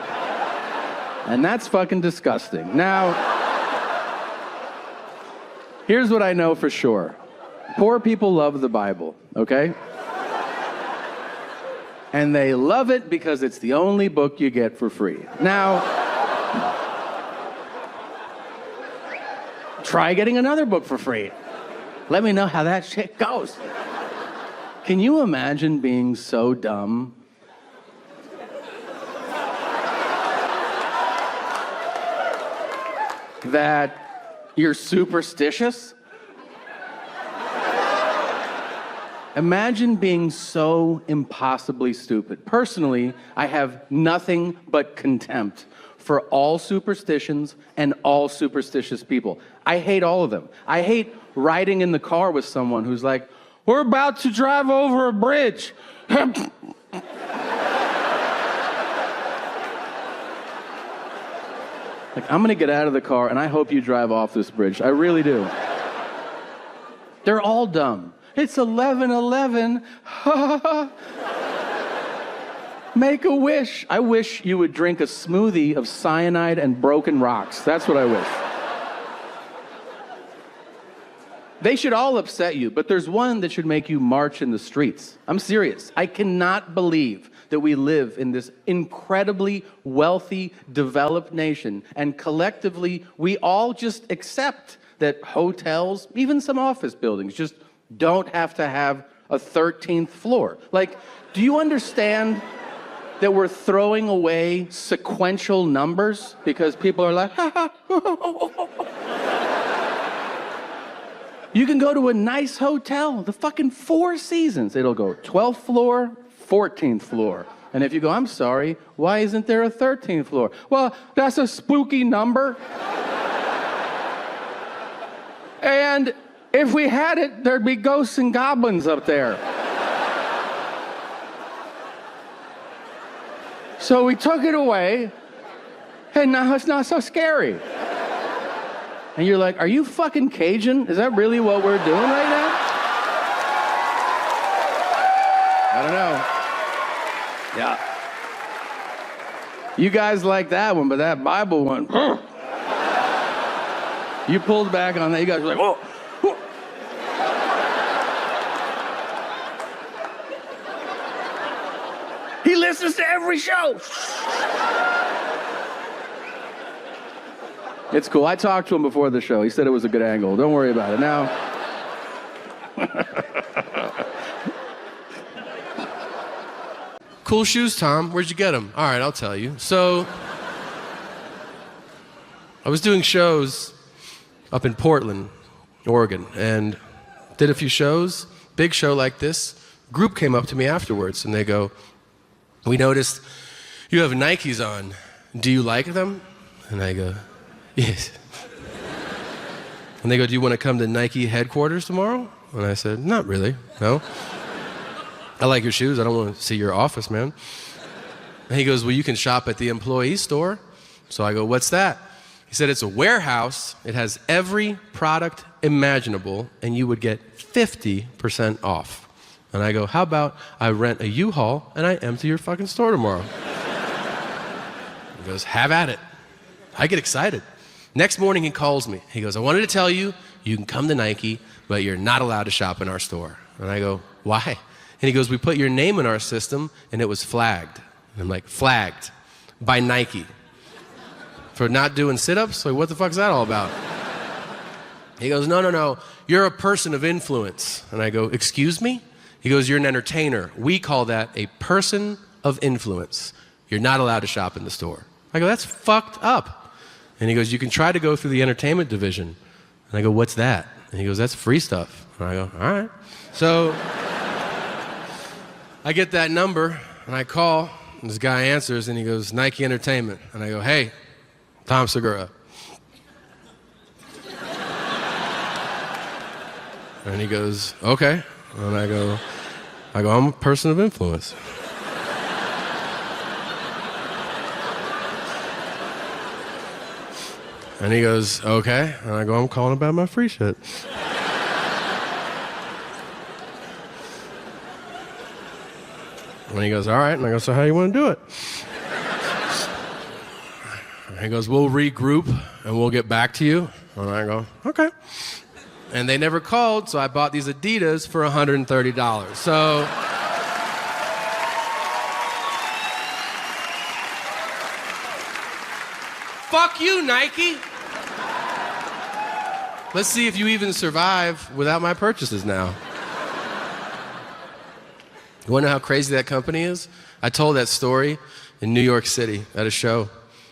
And that's fucking disgusting. Now, here's what I know for sure. Poor people love the Bible, okay? And they love it because it's the only book you get for free. Now, try getting another book for free. Let me know how that shit goes. Can you imagine being so dumb that you're superstitious? Imagine being so impossibly stupid. Personally, I have nothing but contempt for all superstitions and all superstitious people. I hate all of them. I hate riding in the car with someone who's like, we're about to drive over a bridge. Like, I'm gonna get out of the car and I hope you drive off this bridge. I really do. They're all dumb. It's 11:11. Make a wish. I wish you would drink a smoothie of cyanide and broken rocks. That's what I wish. They should all upset you, but there's one that should make you march in the streets. I'm serious. I cannot believe that we live in this incredibly wealthy, developed nation, and collectively, we all just accept that hotels, even some office buildings, just don't have to have a 13th floor. Like, do you understand that we're throwing away sequential numbers because people are like, ha ha. You can go to a nice hotel, the fucking Four Seasons. It'll go 12th floor, 14th floor. And if you go, I'm sorry, why isn't there a 13th floor? Well, that's a spooky number. And if we had it, there'd be ghosts and goblins up there. So we took it away, and now it's not so scary. And you're like, are you fucking Cajun? Is that really what we're doing right now? I don't know. Yeah. You guys like that one, but that Bible one, you pulled back on that. You guys were like, whoa. He listens to every show. It's cool. I talked to him before the show. He said it was a good angle. Don't worry about it. Now, Cool shoes, Tom. Where'd you get them? All right, I'll tell you. So, I was doing shows up in Portland, Oregon, and did a few shows, big show like this. Group came up to me afterwards, and they go, we noticed you have Nikes on. Do you like them? And I go, yes. And they go, do you want to come to Nike headquarters tomorrow? And I said, not really, no. I like your shoes. I don't want to see your office, man. And he goes, well, you can shop at the employee store. So I go, what's that? He said, it's a warehouse. It has every product imaginable, and you would get 50% off. And I go, how about I rent a U-Haul and I empty your fucking store tomorrow? He goes, have at it. I get excited. Next morning he calls me. He goes, I wanted to tell you, you can come to Nike, but you're not allowed to shop in our store. And I go, why? And he goes, we put your name in our system and it was flagged. And I'm like, flagged by Nike for not doing sit-ups? Like, what the fuck's that all about? He goes, no, you're a person of influence. And I go, excuse me? He goes, you're an entertainer. We call that a person of influence. You're not allowed to shop in the store. I go, that's fucked up. And he goes, you can try to go through the entertainment division. And I go, what's that? And he goes, that's free stuff. And I go, all right. So I get that number and I call, and this guy answers and he goes, Nike Entertainment. And I go, hey, Tom Segura. And he goes, okay. And I go, I'm a person of influence. And he goes, okay. And I go, I'm calling about my free shit. And he goes, all right. And I go, so how you want to do it? And he goes, we'll regroup and we'll get back to you. And I go, okay. And they never called, so I bought these Adidas for $130. So fuck you, Nike. Let's see if you even survive without my purchases now. You wanna know how crazy that company is? I told that story in New York City at a show.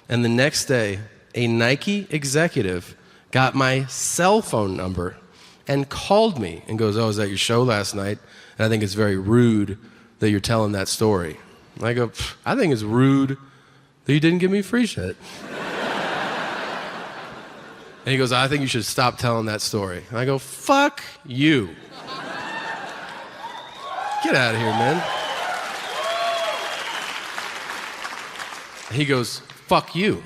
And the next day, a Nike executive got my cell phone number and called me and goes, oh, was that your show last night? And I think it's very rude that you're telling that story. And I go, I think it's rude that you didn't give me free shit. And he goes, I think you should stop telling that story. And I go, fuck you. Get out of here, man. He goes, fuck you.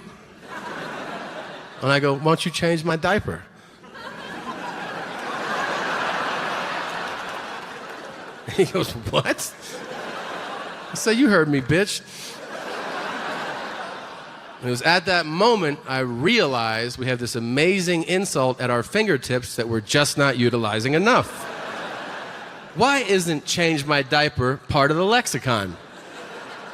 And I go, why don't you change my diaper? He goes, what? I said, you heard me, bitch. It was at that moment I realized we have this amazing insult at our fingertips that we're just not utilizing enough. Why isn't change my diaper part of the lexicon?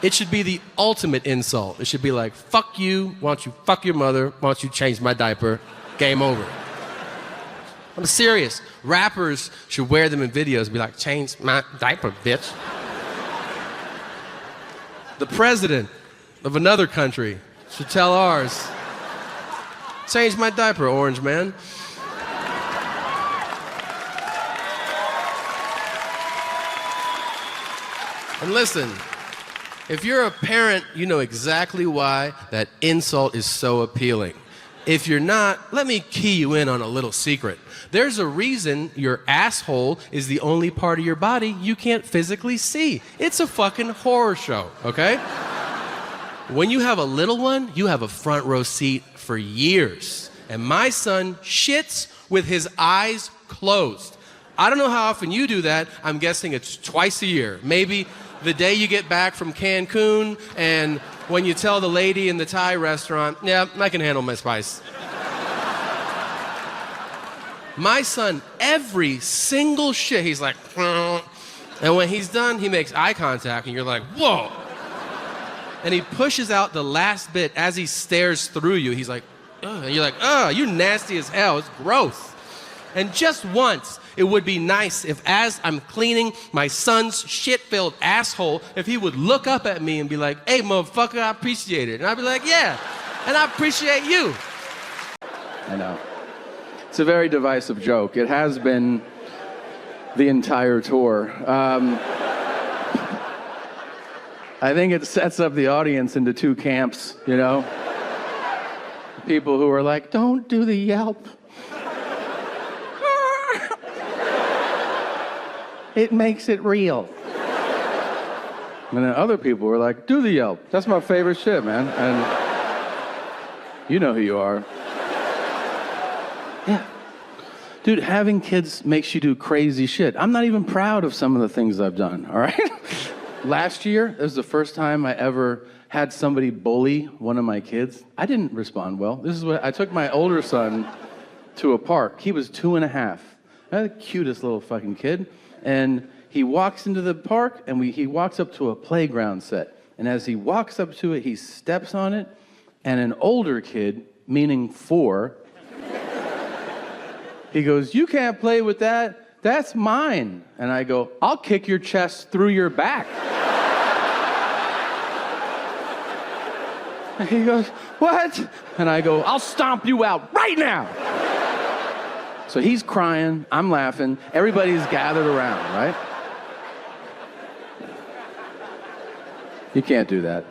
It should be the ultimate insult. It should be like, fuck you, why don't you fuck your mother, why don't you change my diaper, game over. I'm serious. Rappers should wear them in videos and be like, change my diaper, bitch. The president of another country should tell ours, change my diaper, orange man. And listen, if you're a parent, you know exactly why that insult is so appealing. If you're not, let me key you in on a little secret. There's a reason your asshole is the only part of your body you can't physically see. It's a fucking horror show, okay? When you have a little one, you have a front row seat for years. And my son shits with his eyes closed. I don't know how often you do that. I'm guessing it's twice a year. Maybe the day you get back from Cancun and when you tell the lady in the Thai restaurant, yeah, I can handle my spice. My son, every single shit, he's like, and when he's done, he makes eye contact and you're like, whoa. And he pushes out the last bit as he stares through you. He's like, ugh. And you're like, ugh, you nasty as hell. It's gross. And just once, it would be nice if as I'm cleaning my son's shit-filled asshole, if he would look up at me and be like, hey, motherfucker, I appreciate it. And I'd be like, yeah, and I appreciate you. I know. It's a very divisive joke. It has been the entire tour. I think it sets up the audience into two camps, you know? People who are like, don't do the yelp. It makes it real. And then other people were like, do the yelp. That's my favorite shit, man. And you know who you are. Yeah. Dude, having kids makes you do crazy shit. I'm not even proud of some of the things I've done, all right? Last year, it was the first time I ever had somebody bully one of my kids. I didn't respond well. This is what I took my older son to a park. He was 2.5. The cutest little fucking kid. And he walks into the park and he walks up to a playground set. And as he walks up to it, he steps on it. And an older kid, meaning 4, he goes, you can't play with that. That's mine. And I go, I'll kick your chest through your back. And he goes, what? And I go, I'll stomp you out right now. So he's crying, I'm laughing, everybody's gathered around, right? You can't do that.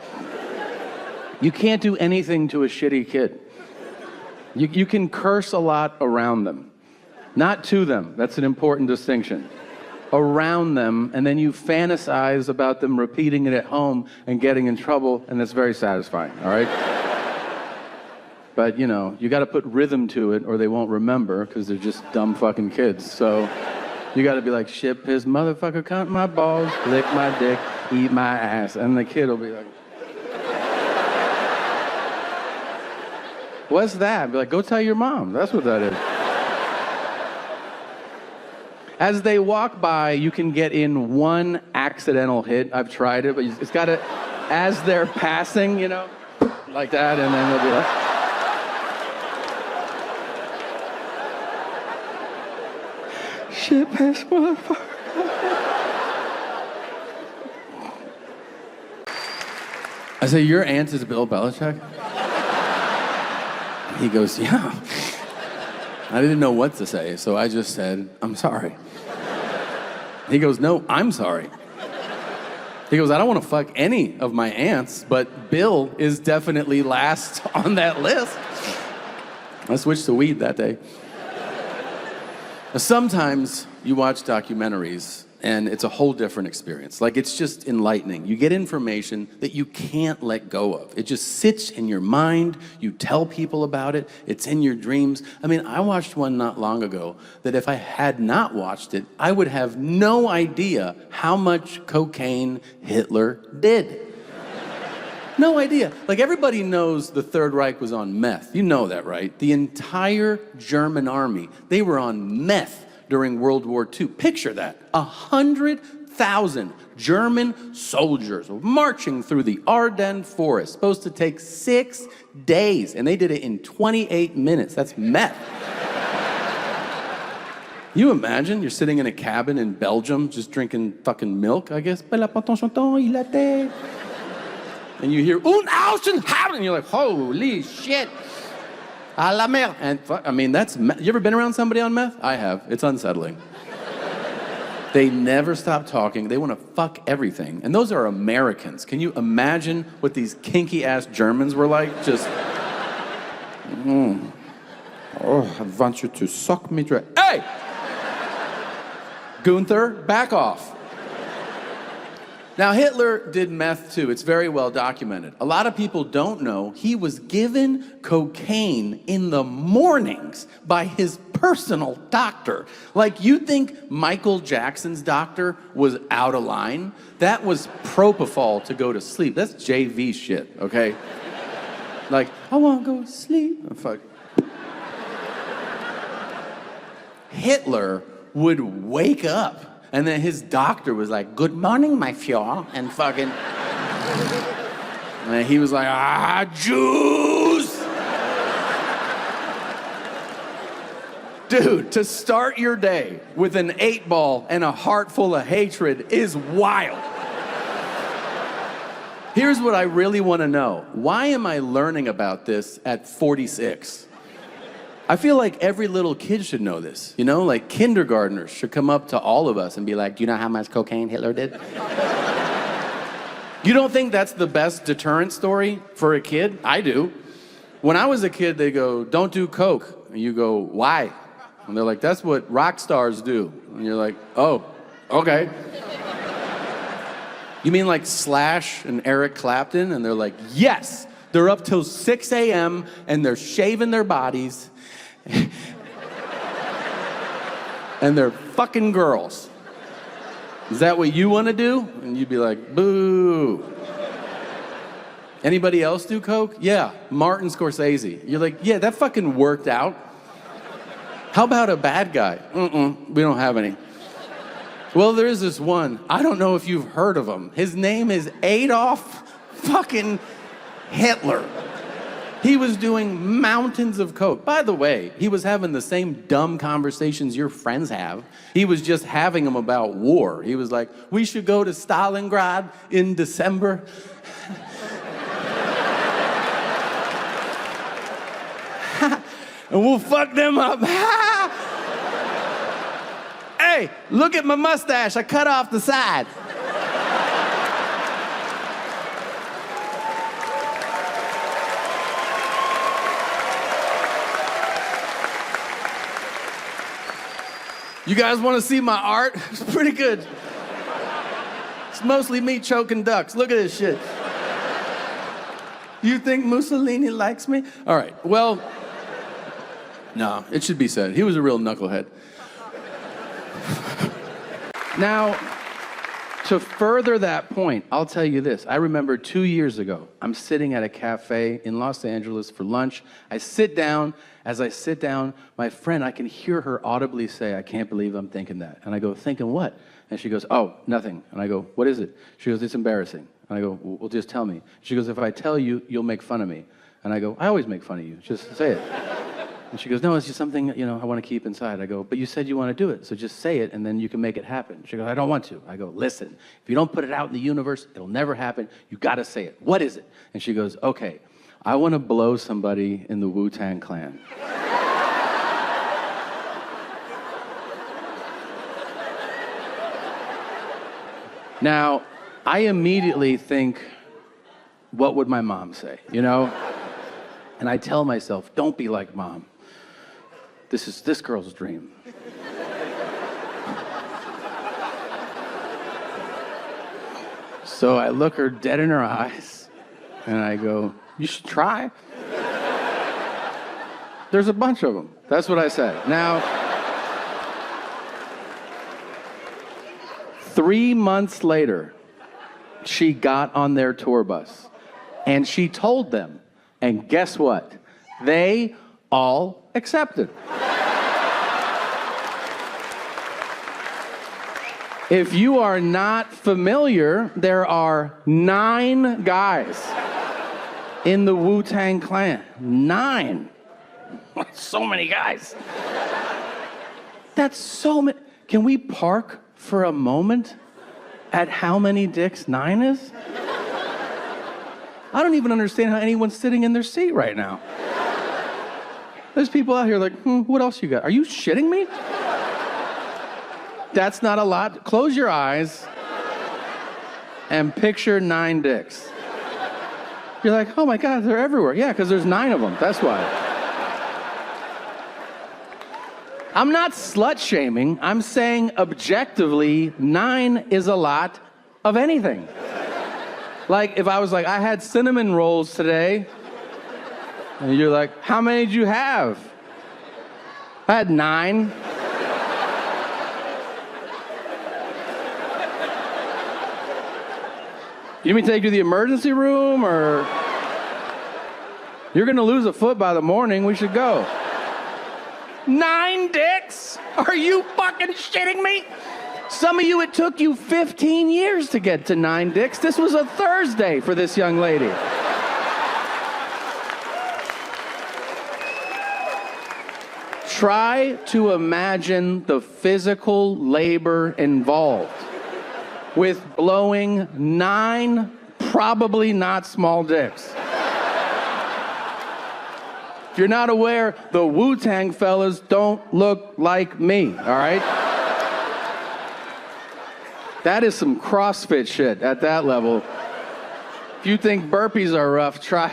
You can't do anything to a shitty kid. You can curse a lot around them. Not to them, that's an important distinction. Around them, and then you fantasize about them repeating it at home and getting in trouble, and that's very satisfying, all right? But, you know, you gotta put rhythm to it or they won't remember because they're just dumb fucking kids. So you gotta be like, shit, piss, motherfucker, count my balls, lick my dick, eat my ass. And the kid will be like, what's that? Be like, go tell your mom. That's what that is. As they walk by, you can get in one accidental hit. I've tried it, but it's gotta, as they're passing, you know, like that, and then they'll be like, shit past motherfucker. I say, your aunt is Bill Belichick? He goes, yeah. I didn't know what to say, so I just said, I'm sorry. He goes, no, I'm sorry. He goes, I don't want to fuck any of my aunts, but Bill is definitely last on that list. I switched to weed that day. Now, sometimes you watch documentaries and it's a whole different experience. Like, it's just enlightening. You get information that you can't let go of. It just sits in your mind. You tell people about it. It's in your dreams. I mean, I watched one not long ago that if I had not watched it, I would have no idea how much cocaine Hitler did. No idea. Like, everybody knows the Third Reich was on meth. You know that, right? The entire German army, they were on meth during World War II. Picture that. 100,000 German soldiers marching through the Ardennes forest, supposed to take 6 days, and they did it in 28 minutes. That's meth. You imagine you're sitting in a cabin in Belgium just drinking fucking milk, I guess. And you hear, "Un Auschenhaben," and you're like, holy shit. A la mer. And I mean, you ever been around somebody on meth? I have. It's unsettling. They never stop talking. They want to fuck everything. And those are Americans. Can you imagine what these kinky-ass Germans were like? Just, oh, I want you to suck me dry. Hey! Gunther, back off. Now, Hitler did meth too. It's very well documented. A lot of people don't know he was given cocaine in the mornings by his personal doctor. Like, you think Michael Jackson's doctor was out of line? That was propofol to go to sleep. That's JV shit, okay? Like, I want to go to sleep. Oh, fuck. Hitler would wake up, and then his doctor was like, "Good morning, my Führer," and fucking, and he was like, Jews! Dude, to start your day with an 8-ball and a heart full of hatred is wild. Here's what I really want to know. Why am I learning about this at 46? I feel like every little kid should know this, you know? Like, kindergartners should come up to all of us and be like, "Do you know how much cocaine Hitler did?" You don't think that's the best deterrent story for a kid? I do. When I was a kid, they go, "Don't do coke." And you go, "Why?" And they're like, "That's what rock stars do." And you're like, "Oh, okay." You mean like Slash and Eric Clapton? And they're like, "Yes, they're up till 6 a.m. and they're shaving their bodies and they're fucking girls. Is that what you want to do?" And you'd be like, "Boo." Anybody else do coke? Yeah, Martin Scorsese. You're like, "Yeah, that fucking worked out." How about a bad guy? We don't have any. Well, there is this one. I don't know if you've heard of him. His name is Adolf fucking Hitler. He was doing mountains of coke. By the way, he was having the same dumb conversations your friends have. He was just having them about war. He was like, "We should go to Stalingrad in December." And we'll fuck them up. Hey, look at my mustache. I cut off the side. You guys want to see my art? It's pretty good. It's mostly me choking ducks. Look at this shit. You think Mussolini likes me? All right, well, no, it should be said. He was a real knucklehead. Now, to further that point, I'll tell you this. I remember 2 years ago, I'm sitting at a cafe in Los Angeles for lunch. I sit down. As I sit down, my friend, I can hear her audibly say, "I can't believe I'm thinking that." And I go, "Thinking what?" And she goes, "Oh, nothing." And I go, "What is it?" She goes, "It's embarrassing." And I go, "Well, just tell me." She goes, "If I tell you, you'll make fun of me." And I go, "I always make fun of you. Just say it." And she goes, no, it's just something, I want to keep inside. I go, but you said you want to do it, so just say it, and then you can make it happen. She goes, I don't want to. I go, listen, if you don't put it out in the universe, it'll never happen. You got to say it. What is it? And she goes, okay, I want to blow somebody in the Wu-Tang Clan. Now, I immediately think, what would my mom say, And I tell myself, don't be like mom. This is this girl's dream. So I look her dead in her eyes, and I go, you should try. There's a bunch of them. That's what I said. Now, 3 months later, she got on their tour bus, and she told them, and guess what? They all accepted. If you are not familiar, there are 9 guys in the Wu-Tang Clan. 9. So many guys. That's so many. Can we park for a moment at how many dicks 9 is? I don't even understand how anyone's sitting in their seat right now. There's people out here like, what else you got? Are you shitting me? That's not a lot. Close your eyes and picture 9 dicks. You're like, oh my God, they're everywhere. Yeah, because there's 9 of them. That's why. I'm not slut shaming. I'm saying objectively, 9 is a lot of anything. Like if I was like, I had cinnamon rolls today, and you're like, how many did you have? I had 9. You mean take you to the emergency room, or you're gonna lose a foot by the morning? We should go. 9 dicks? Are you fucking shitting me? Some of you, it took you 15 years to get to 9 dicks. This was a Thursday for this young lady. Try to imagine the physical labor involved with blowing 9 probably not small dicks. If you're not aware, the Wu-Tang fellas don't look like me, all right? That is some CrossFit shit at that level. If you think burpees are rough, try.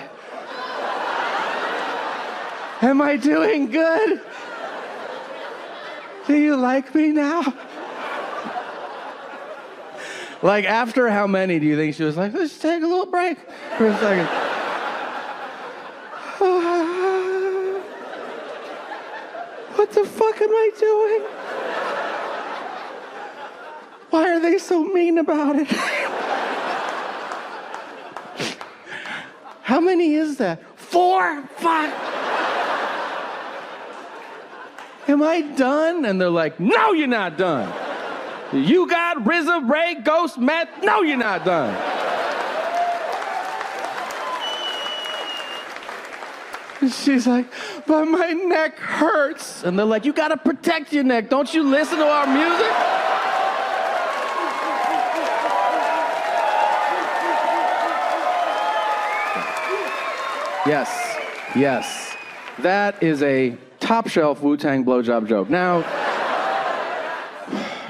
Am I doing good? Do you like me now? Like, after how many do you think she was like, let's take a little break for a second? What the fuck am I doing? Why are they so mean about it? How many is that? 4, 5. Am I done? And they're like, no, you're not done. You got RZA, Ray, Ghost, Meth? No, you're not done. And she's like, but my neck hurts. And they're like, you gotta protect your neck. Don't you listen to our music? Yes. That is a top shelf Wu-Tang blowjob joke. Now,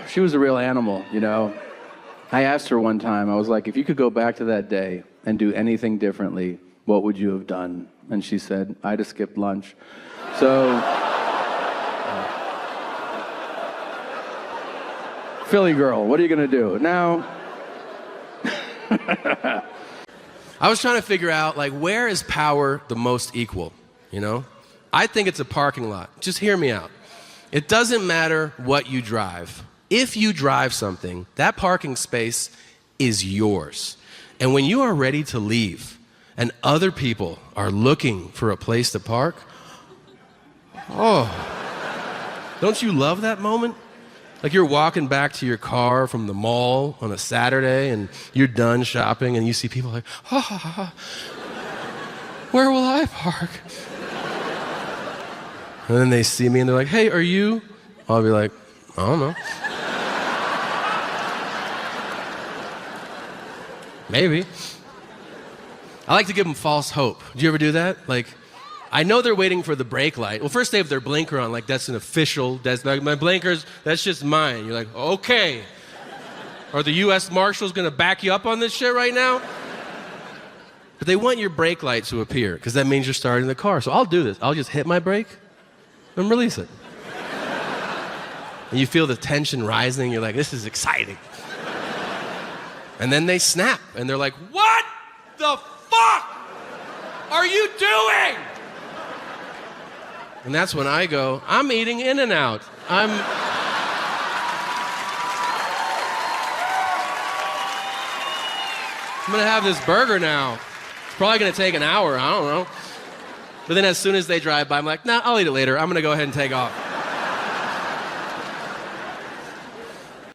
she was a real animal, I asked her one time, I was like, if you could go back to that day and do anything differently, what would you have done? And she said, I'd have skipped lunch. So, Philly girl, what are you gonna do? Now, I was trying to figure out, where is power the most equal, I think it's a parking lot. Just hear me out. It doesn't matter what you drive. If you drive something, that parking space is yours. And when you are ready to leave and other people are looking for a place to park, don't you love that moment? Like you're walking back to your car from the mall on a Saturday and you're done shopping and you see people like, where will I park? And then they see me and they're like, hey, are you? I'll be like, I don't know. Maybe. I like to give them false hope. Do you ever do that? Like, I know they're waiting for the brake light. Well, first they have their blinker on, like that's an official, that's like my blinkers, that's just mine. You're like, okay. Are the U.S. Marshals gonna back you up on this shit right now? But they want your brake light to appear, because that means you're starting the car. So I'll do this. I'll just hit my brake and release it. And you feel the tension rising, you're like, this is exciting. And then they snap, and they're like, what the fuck are you doing? And that's when I go, I'm eating In-N-Out. I'm gonna have this burger now. It's probably gonna take an hour, I don't know. But then as soon as they drive by, I'm like, nah, I'll eat it later. I'm gonna go ahead and take off.